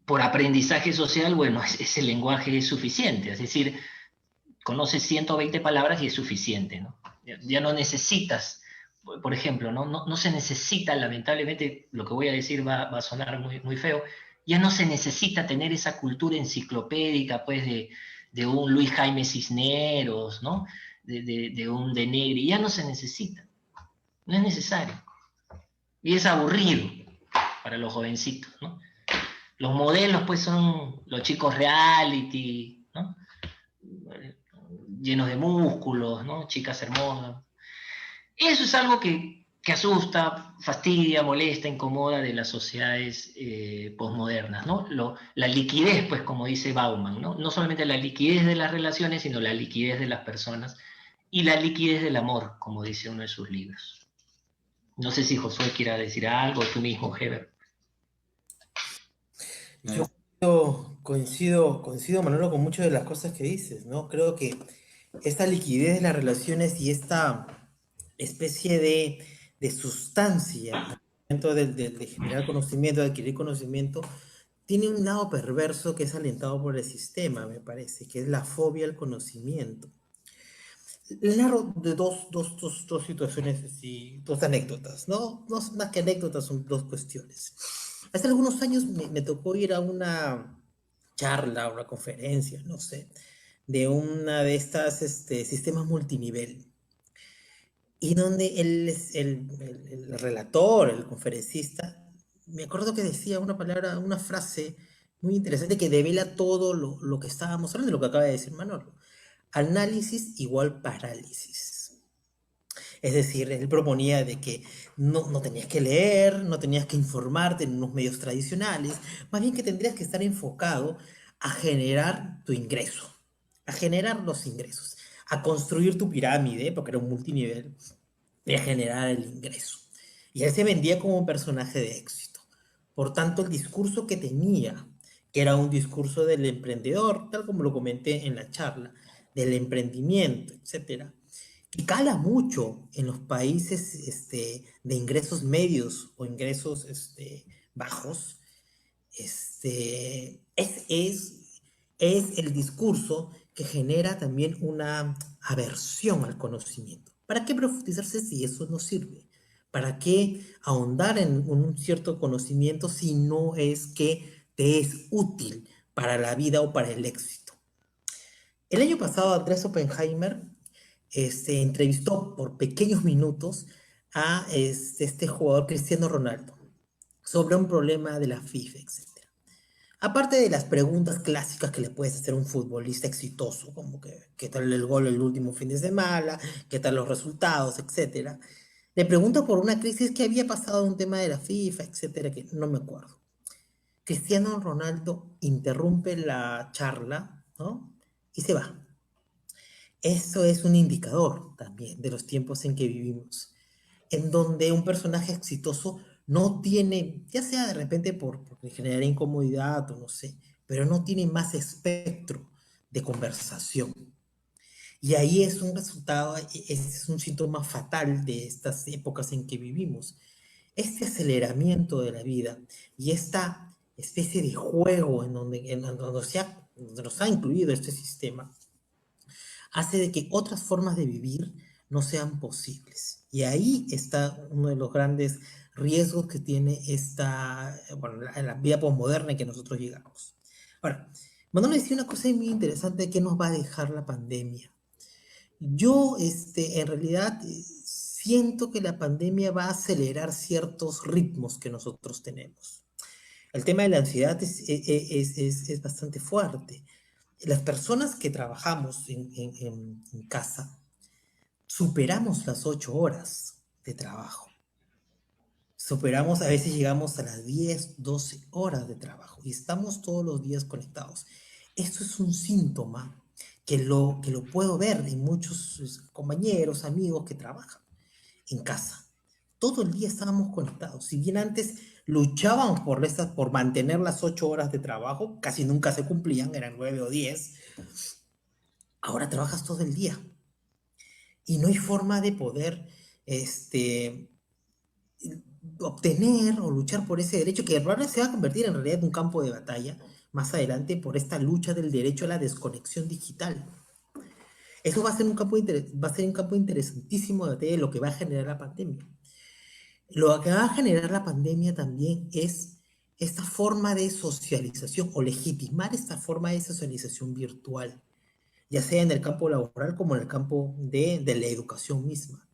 C: por aprendizaje social, bueno, ese lenguaje es suficiente, es decir, conoces 120 palabras y es suficiente, ¿no? Ya no necesitas, por ejemplo, no se necesita, lamentablemente, lo que voy a decir va a sonar muy, muy feo, ya no se necesita tener esa cultura enciclopédica, pues, de un Luis Jaime Cisneros, ¿no? De un De Negri, ya no se necesita, no es necesario. Y es aburrido para los jovencitos, ¿no? Los modelos, pues, son los chicos reality, ¿no? Llenos de músculos, ¿no? Chicas hermosas. Eso es algo que asusta, fastidia, molesta, incomoda de las sociedades posmodernas, ¿no? La liquidez, pues, como dice Bauman, ¿no? No solamente la liquidez de las relaciones, sino la liquidez de las personas y la liquidez del amor, como dice uno de sus libros. No sé si Josué quiera decir algo, tú mismo, Heber.
B: Yo coincido, Manolo, con muchas de las cosas que dices, ¿no? Creo que esta liquidez de las relaciones y esta especie de sustancia al momento de generar conocimiento, de adquirir conocimiento, tiene un lado perverso que es alentado por el sistema, me parece, que es la fobia al conocimiento. Les narro de dos situaciones, así, dos anécdotas, ¿no? No son más que anécdotas, son dos cuestiones. Hace algunos años me tocó ir a una charla, una conferencia, no sé, de una de estas sistemas multinivel, y donde el relator, el conferencista, me acuerdo que decía una palabra, una frase muy interesante que devela todo lo que estábamos hablando, lo que acaba de decir Manolo. Análisis igual parálisis. Es decir, él proponía de que no tenías que leer, no tenías que informarte en unos medios tradicionales, más bien que tendrías que estar enfocado a generar tu ingreso, a generar los ingresos, a construir tu pirámide, porque era un multinivel, y a generar el ingreso. Y él se vendía como un personaje de éxito. Por tanto, el discurso que tenía, que era un discurso del emprendedor, tal como lo comenté en la charla, del emprendimiento, etcétera, que cala mucho en los países de ingresos medios o ingresos bajos, es el discurso que genera también una aversión al conocimiento. ¿Para qué profundizarse si eso no sirve? ¿Para qué ahondar en un cierto conocimiento si no es que te es útil para la vida o para el éxito? El año pasado Andrés Oppenheimer entrevistó por pequeños minutos a este jugador Cristiano Ronaldo sobre un problema de la FIFA, etc. Aparte de las preguntas clásicas que le puedes hacer a un futbolista exitoso, como que qué tal el gol el último fin de semana, qué tal los resultados, etcétera, le pregunta por una crisis que había pasado, un tema de la FIFA, etcétera, que no me acuerdo. Cristiano Ronaldo interrumpe la charla, ¿no? Y se va. Eso es un indicador también de los tiempos en que vivimos, en donde un personaje exitoso no tiene, ya sea de repente porque genera incomodidad o no sé, pero no tiene más espectro de conversación. Y ahí es un resultado, es un síntoma fatal de estas épocas en que vivimos. Este aceleramiento de la vida y esta especie de juego donde nos ha incluido este sistema, hace de que otras formas de vivir no sean posibles. Y ahí está uno de los grandes riesgos que tiene la vida posmoderna en que nosotros llegamos. Ahora, Manuel decía una cosa muy interesante: que nos va a dejar la pandemia. Yo, en realidad, siento que la pandemia va a acelerar ciertos ritmos que nosotros tenemos. El tema de la ansiedad es bastante fuerte. Las personas que trabajamos en casa superamos las 8 horas de trabajo. Superamos, a veces llegamos a las 10, 12 horas de trabajo y estamos todos los días conectados. Esto es un síntoma que lo puedo ver en muchos compañeros, amigos que trabajan en casa. Todo el día estábamos conectados. Si bien antes luchábamos por mantener las 8 horas de trabajo, casi nunca se cumplían, eran 9 o 10, ahora trabajas todo el día. Y no hay forma de poder obtener o luchar por ese derecho que se va a convertir en realidad en un campo de batalla más adelante por esta lucha del derecho a la desconexión digital. Eso va a ser un campo interesantísimo de lo que va a generar la pandemia. Lo que va a generar la pandemia también es esta forma de socialización o legitimar esta forma de socialización virtual, ya sea en el campo laboral como en el campo de la educación misma.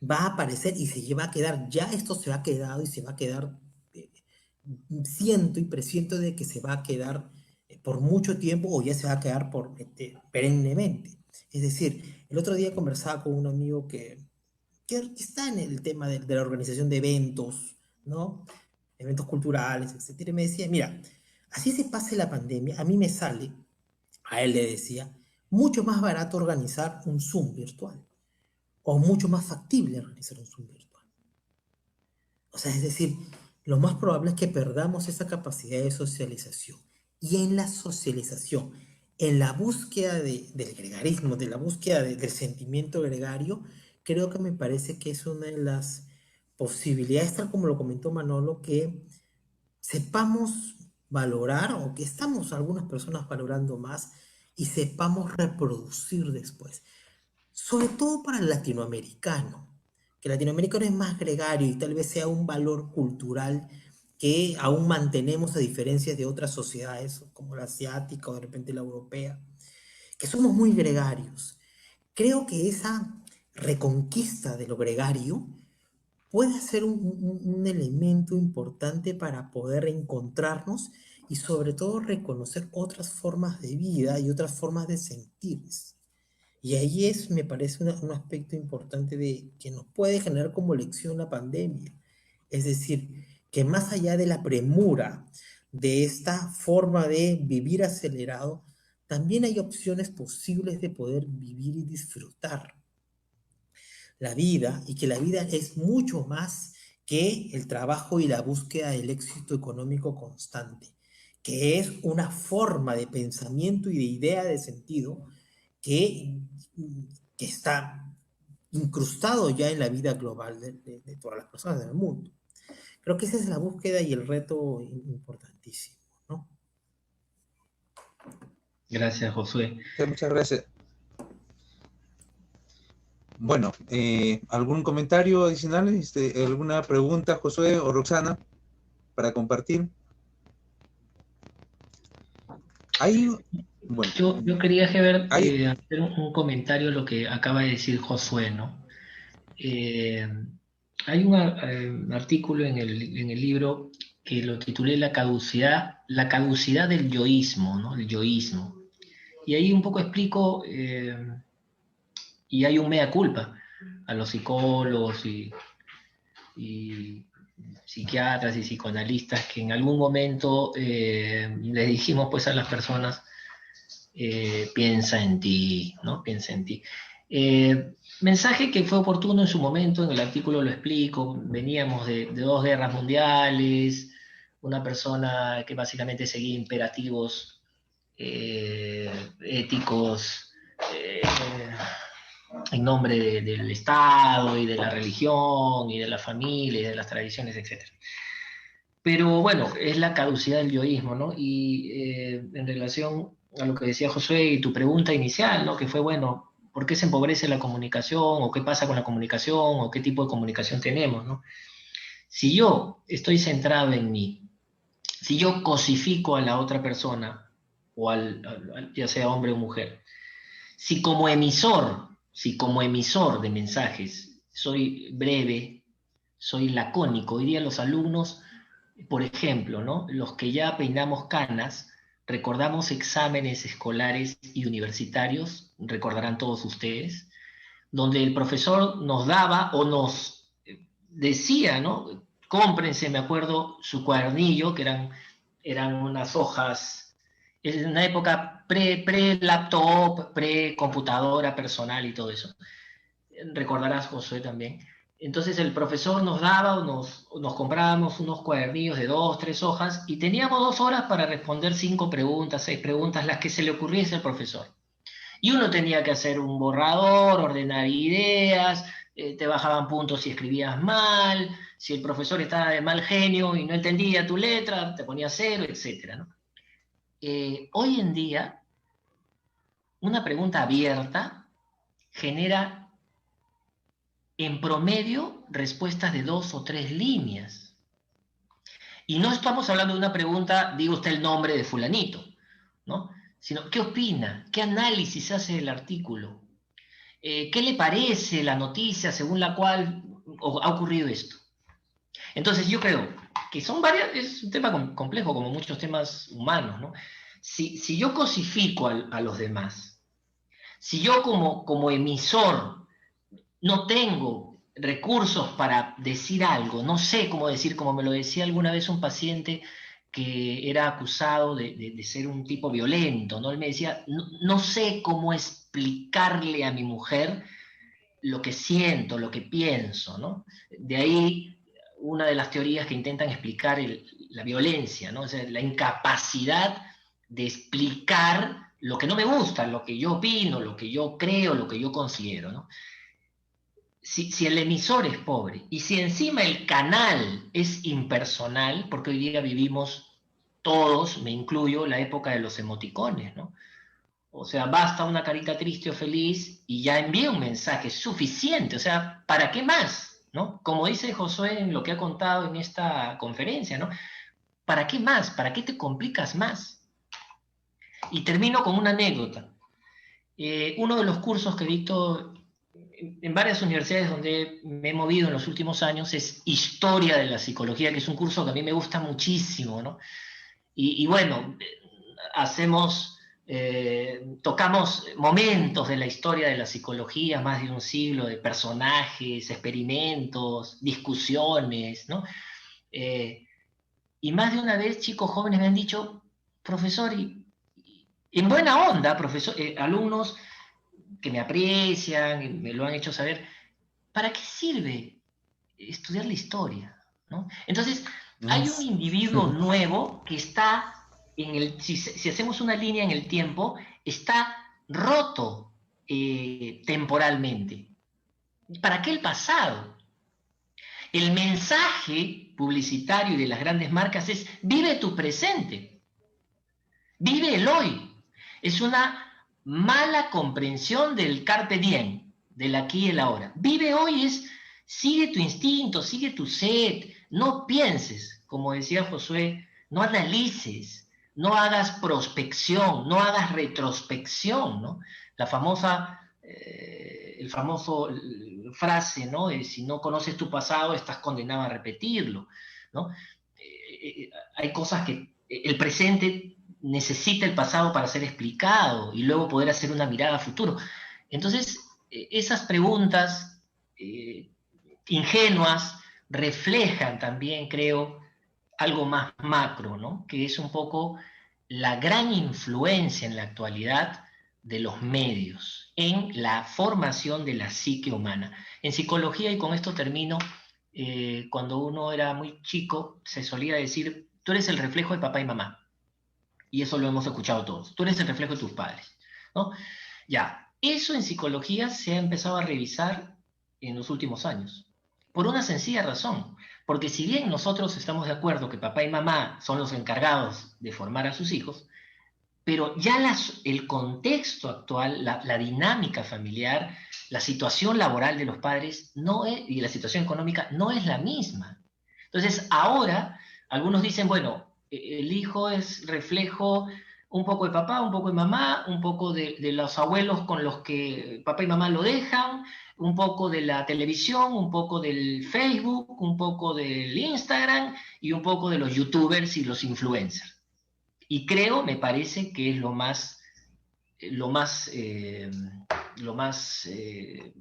B: Va a aparecer y se va a quedar, ya esto se ha quedado y se va a quedar, siento y presiento de que se va a quedar por mucho tiempo o ya se va a quedar perennemente. Es decir, el otro día conversaba con un amigo que está en el tema de la organización de eventos, ¿no? Eventos culturales, etcétera, y me decía, mira, así se pase la pandemia, a mí me sale, a él le decía, mucho más barato organizar un Zoom virtual, o mucho más factible organizar un Zoom virtual. O sea, es decir, lo más probable es que perdamos esa capacidad de socialización. Y en la socialización, en la búsqueda del gregarismo, de la búsqueda del sentimiento gregario, creo que me parece que es una de las posibilidades, tal como lo comentó Manolo, que sepamos valorar, o que estamos algunas personas valorando más, y sepamos reproducir después. Sobre todo para el latinoamericano, que el latinoamericano es más gregario y tal vez sea un valor cultural que aún mantenemos a diferencia de otras sociedades como la asiática o de repente la europea, que somos muy gregarios. Creo que esa reconquista de lo gregario puede ser un elemento importante para poder encontrarnos y sobre todo reconocer otras formas de vida y otras formas de sentirse. Y ahí es, me parece, un aspecto importante de que nos puede generar como lección la pandemia. Es decir, que más allá de la premura de esta forma de vivir acelerado, también hay opciones posibles de poder vivir y disfrutar la vida, y que la vida es mucho más que el trabajo y la búsqueda del éxito económico constante, que es una forma de pensamiento y de idea de sentido que, que está incrustado ya en la vida global de todas las personas del mundo. Creo que esa es la búsqueda y el reto importantísimo, ¿no?
C: Gracias, Josué.
A: Muchas gracias. Bueno, ¿algún comentario adicional? ¿Alguna pregunta, Josué o Roxana, para compartir? Bueno,
C: Yo quería, Heber, hacer un comentario a lo que acaba de decir Josué, ¿no? Hay un artículo en el libro que lo titulé la caducidad del yoísmo, ¿no? El yoísmo. Y ahí un poco explico, y hay un mea culpa a los psicólogos y psiquiatras y psicoanalistas que en algún momento le dijimos pues a las personas, piensa en ti, ¿no? Piensa en ti. Mensaje que fue oportuno en su momento, en el artículo lo explico, veníamos de 2 guerras mundiales, una persona que básicamente seguía imperativos éticos en nombre del Estado y de la religión y de la familia y de las tradiciones, etc. Pero bueno, es la caducidad del yoísmo, ¿no? Y en relación a lo que decía Josué y tu pregunta inicial, ¿no? Que fue, bueno, ¿por qué se empobrece la comunicación? ¿O qué pasa con la comunicación? ¿O qué tipo de comunicación tenemos, ¿no? Si yo estoy centrado en mí, si yo cosifico a la otra persona, o ya sea hombre o mujer, si como emisor de mensajes soy breve, soy lacónico, hoy día los alumnos, por ejemplo, ¿no? Los que ya peinamos canas, recordamos exámenes escolares y universitarios, recordarán todos ustedes, donde el profesor nos daba o nos decía, ¿no? Cómprense, me acuerdo, su cuadernillo, que eran unas hojas, en una época pre-laptop, pre-computadora personal y todo eso. Recordarás, Josué, también. Entonces el profesor nos daba o nos comprábamos unos cuadernillos de 2, 3 hojas y teníamos 2 horas para responder 5 preguntas, 6 preguntas, las que se le ocurriese al profesor. Y uno tenía que hacer un borrador, ordenar ideas, te bajaban puntos si escribías mal, si el profesor estaba de mal genio y no entendía tu letra, te ponía 0, etc., ¿no? Hoy en día, una pregunta abierta genera en promedio respuestas de 2 o 3 líneas. Y no estamos hablando de una pregunta, diga usted el nombre de fulanito, ¿no? Sino, ¿qué opina? ¿Qué análisis hace del artículo? ¿Qué le parece la noticia según la cual ha ocurrido esto? Entonces yo creo que son varias, es un tema complejo como muchos temas humanos, ¿no? Si yo cosifico a los demás, si yo como emisor no tengo recursos para decir algo, no sé cómo decir, como me lo decía alguna vez un paciente que era acusado de ser un tipo violento, ¿no? Él me decía, no sé cómo explicarle a mi mujer lo que siento, lo que pienso, ¿no? De ahí una de las teorías que intentan explicar la violencia, ¿no? O sea, la incapacidad de explicar lo que no me gusta, lo que yo opino, lo que yo creo, lo que yo considero, ¿no? Si el emisor es pobre y si encima el canal es impersonal, porque hoy día vivimos todos, me incluyo, la época de los emoticones, ¿no? O sea, basta una carita triste o feliz y ya envía un mensaje suficiente. O sea, ¿para qué más? ¿No? Como dice Josué en lo que ha contado en esta conferencia, ¿no? ¿Para qué más? ¿Para qué te complicas más? Y termino con una anécdota. Uno de los cursos que dicto en varias universidades donde me he movido en los últimos años es Historia de la Psicología, que es un curso que a mí me gusta muchísimo, ¿no? Y bueno, tocamos momentos de la historia de la psicología, más de un siglo de personajes, experimentos, discusiones, ¿no? Y más de una vez chicos jóvenes me han dicho, profesor, y en buena onda, profesor, alumnos que me aprecian, me lo han hecho saber, ¿para qué sirve estudiar la historia? ¿No? Entonces, hay un individuo nuevo que está si hacemos una línea en el tiempo, está roto temporalmente. ¿Para qué el pasado? El mensaje publicitario de las grandes marcas es: vive tu presente, vive el hoy. Es una mala comprensión del carpe diem, del aquí y el ahora. Vive hoy es: sigue tu instinto, sigue tu sed, no pienses, como decía Josué, no analices, no hagas prospección, no hagas retrospección, ¿no? La famosa, el famoso frase, ¿no? Si no conoces tu pasado, estás condenado a repetirlo, ¿no? Hay cosas que el presente necesita el pasado para ser explicado y luego poder hacer una mirada a futuro. Entonces, esas preguntas ingenuas reflejan también, creo, algo más macro, ¿no? Que es un poco la gran influencia en la actualidad de los medios en la formación de la psique humana. En psicología, y con esto termino, cuando uno era muy chico, se solía decir: tú eres el reflejo de papá y mamá. Y eso lo hemos escuchado todos. Tú eres el reflejo de tus padres, ¿no? Ya, eso en psicología se ha empezado a revisar en los últimos años. Por una sencilla razón. Porque si bien nosotros estamos de acuerdo que papá y mamá son los encargados de formar a sus hijos, pero ya el contexto actual, la dinámica familiar, la situación laboral de los padres y la situación económica no es la misma. Entonces, ahora, algunos dicen, bueno, el hijo es reflejo un poco de papá, un poco de mamá, un poco de los abuelos con los que papá y mamá lo dejan, un poco de la televisión, un poco del Facebook, un poco del Instagram y un poco de los youtubers y los influencers. Y me parece que es lo más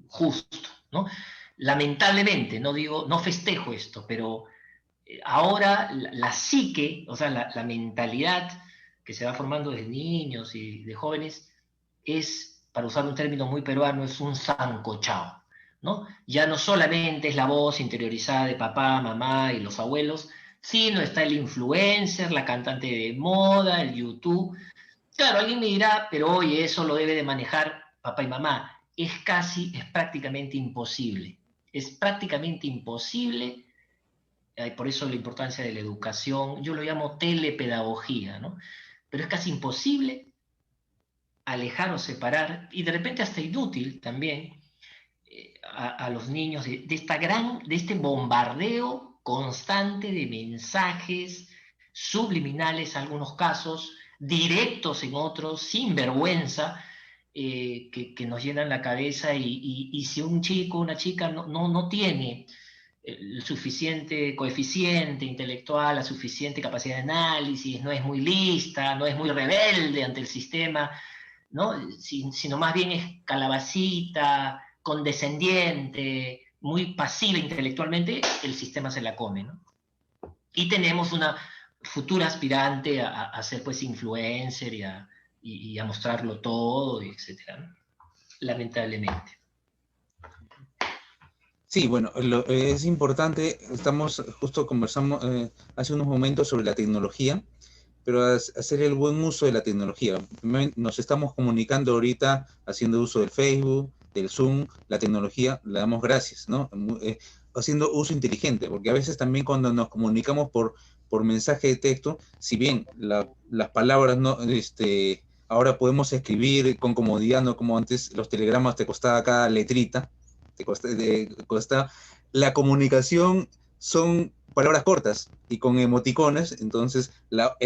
C: justo, ¿no? Lamentablemente, no festejo esto, pero ahora la psique, o sea, la mentalidad que se va formando desde niños y de jóvenes es, para usar un término muy peruano, es un sancochao, ¿no? Ya no solamente es la voz interiorizada de papá, mamá y los abuelos, sino está el influencer, la cantante de moda, el YouTube. Claro, alguien me dirá, pero oye, eso lo debe de manejar papá y mamá. Es prácticamente imposible. Es prácticamente imposible, por eso la importancia de la educación, yo lo llamo telepedagogía, ¿no? Pero es casi imposible alejar o separar, y de repente hasta inútil también, a los niños de este bombardeo constante de mensajes subliminales en algunos casos, directos en otros, sin vergüenza, que nos llenan la cabeza, y si un chico o una chica no tiene el suficiente coeficiente intelectual, la suficiente capacidad de análisis, no es muy lista, no es muy rebelde ante el sistema, ¿no? Sino más bien es calabacita, condescendiente, muy pasiva intelectualmente, el sistema se la come, ¿no? Y tenemos una futura aspirante a ser pues influencer y a mostrarlo todo, etcétera, ¿no? Lamentablemente.
A: Sí, bueno, es importante, estamos justo conversamos hace unos momentos sobre la tecnología, pero hacer el buen uso de la tecnología. Nos estamos comunicando ahorita haciendo uso del Facebook, del Zoom, la tecnología, le damos gracias, ¿no? Haciendo uso inteligente, porque a veces también cuando nos comunicamos por mensaje de texto, si bien las palabras no, ahora podemos escribir con comodidad, no como antes los telegramas te costaba cada letrita, te cuesta, la comunicación son palabras cortas y con emoticones, entonces la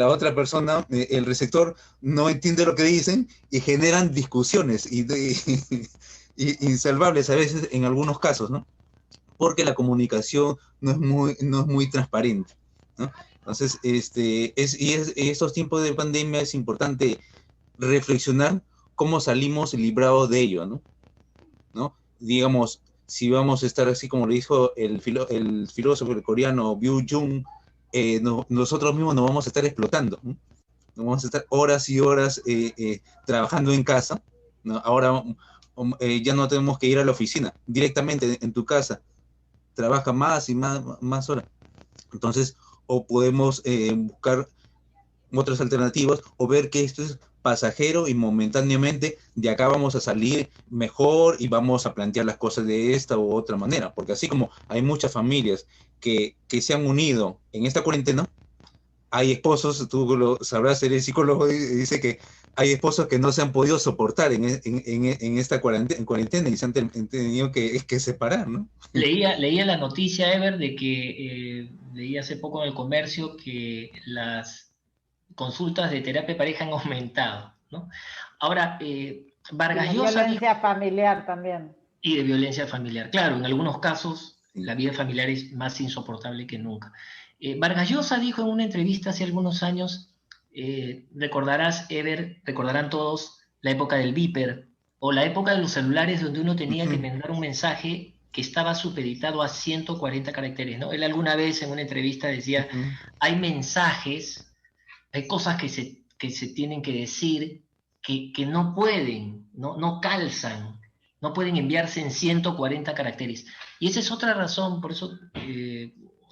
A: otra persona, el receptor, no entiende lo que dicen y generan discusiones insalvables a veces en algunos casos, ¿no? Porque la comunicación no es muy transparente, ¿no? Entonces, y estos tiempos de pandemia es importante reflexionar cómo salimos librados de ello, ¿no? Digamos, si vamos a estar así como le dijo el filósofo coreano Byung Jung, nosotros mismos nos vamos a estar explotando, ¿no? Nos vamos a estar horas y horas trabajando en casa, ¿no? Ahora ya no tenemos que ir a la oficina, directamente en tu casa, trabaja más y más horas. Entonces, o podemos buscar otras alternativas o ver que esto es pasajero y momentáneamente de acá vamos a salir mejor y vamos a plantear las cosas de esta u otra manera, porque así como hay muchas familias que se han unido en esta cuarentena, hay esposos, tú lo sabrás, eres psicólogo, y dice que hay esposos que no se han podido soportar en esta cuarentena y se han tenido que separar, ¿no?
C: Leía la noticia, Ever, de que leí hace poco en el comercio que las consultas de terapia de pareja han aumentado, ¿no? Ahora,
D: Y
C: Vargas
D: la
C: Llosa dijo,
D: violencia familiar también.
C: y de violencia familiar. Claro, en algunos casos
A: Sí.
C: la vida familiar es más insoportable que nunca. Vargas Llosa dijo en una entrevista hace algunos años, recordarás, Ever, recordarán todos la época del Viper o la época de los celulares donde uno tenía que mandar un mensaje que estaba supeditado a 140 caracteres, ¿no? Él alguna vez en una entrevista decía, hay mensajes, hay cosas que se tienen que decir que no pueden, no calzan, no pueden enviarse en 140 caracteres. Y esa es otra razón, por eso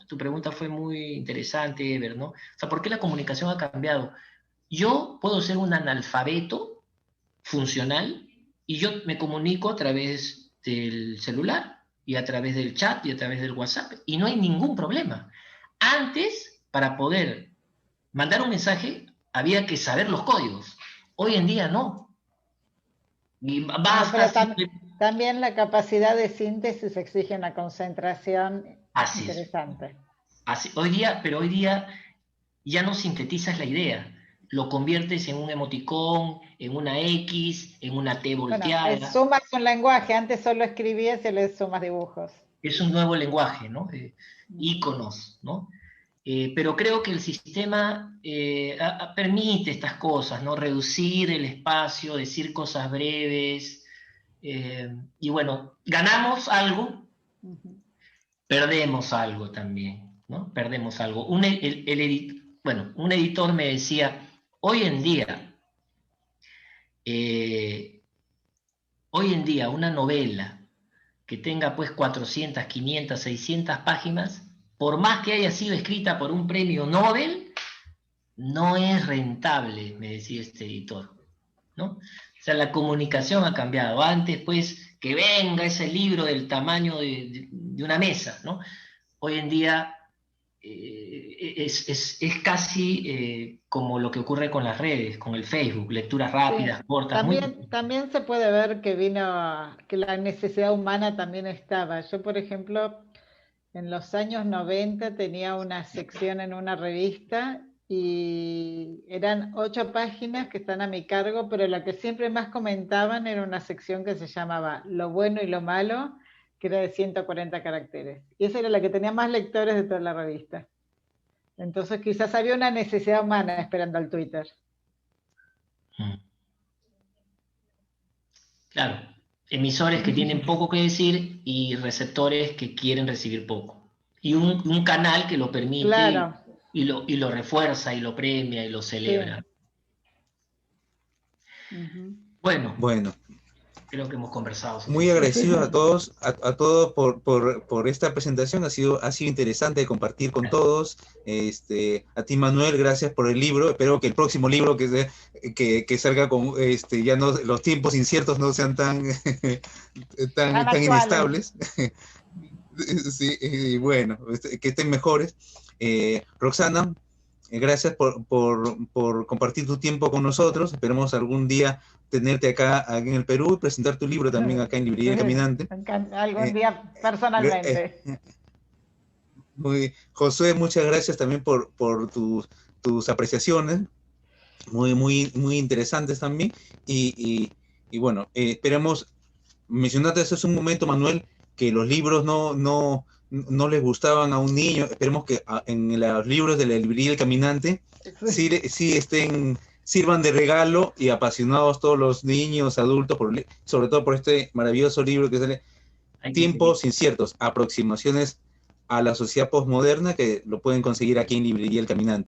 C: tu pregunta fue muy interesante, Ever, ¿no? O sea, ¿por qué la comunicación ha cambiado? Yo puedo ser un analfabeto funcional y yo me comunico a través del celular y a través del chat y a través del WhatsApp y no hay ningún problema. Antes, para poder mandar un mensaje había que saber los códigos. Hoy en día no. Y
D: No,
C: basta
D: pero
C: simple-
D: también la capacidad de síntesis exige una concentración
C: Así es.
D: interesante.
C: Pero hoy día ya no sintetizas la idea. Lo conviertes en un emoticón, en una X, en una T
D: Bueno,
C: volteada.
D: sumas un lenguaje, antes solo escribías y le sumas dibujos.
C: Es un nuevo lenguaje, ¿no? Íconos, ¿no? Pero creo que el sistema permite estas cosas, ¿no? Reducir el espacio, decir cosas breves, y bueno, ganamos algo, perdemos algo también, ¿no? Perdemos algo. Un editor me decía, hoy en día, eh, una novela que tenga pues 400, 500, 600 páginas, por más que haya sido escrita por un premio Nobel, no es rentable, me decía este editor, ¿no? O sea, la comunicación ha cambiado. Antes, pues, que venga ese libro del tamaño de una mesa, ¿no? Hoy en día es casi como lo que ocurre con las redes, con el Facebook, lecturas rápidas,
D: Sí,
C: cortas, muy...
D: también se puede ver que que la necesidad humana también estaba. Yo, por ejemplo, en los años 90 tenía una sección en una revista y eran 8 páginas que están a mi cargo, pero la que siempre más comentaban era una sección que se llamaba Lo bueno y lo malo, que era de 140 caracteres. Y esa era la que tenía más lectores de toda la revista. Entonces quizás había una necesidad humana esperando al Twitter.
C: Claro, emisores que tienen poco que decir y receptores que quieren recibir poco. Y un canal que lo permite
D: Claro,
C: y lo refuerza y lo premia y lo
D: sí.
C: celebra. Bueno,
A: Bueno,
C: creo que hemos conversado
A: Muy
C: suficiente.
A: agradecidos a todos por esta presentación. Ha sido interesante compartir con todos. A ti, Manuel, gracias por el libro. Espero que el próximo libro que salga con ya no, los tiempos inciertos no sean tan
D: actuales.
A: inestables. Sí, y bueno, que estén mejores. Roxana, gracias por compartir tu tiempo con nosotros. Esperemos algún día tenerte acá en el Perú y presentar tu libro también acá en Librería El Caminante.
D: Algún día personalmente.
A: Josué, muchas gracias también por tus apreciaciones, muy interesantes también. Y bueno, esperemos, mencionaste hace un momento, Manuel, que los libros no les gustaban a un niño. Esperemos que en los libros de la Librería El Caminante sí sirvan de regalo y apasionados todos los niños, adultos, sobre todo por este maravilloso libro que sale, Tiempos Inciertos, aproximaciones a la sociedad postmoderna, que lo pueden conseguir aquí en Librería El Caminante.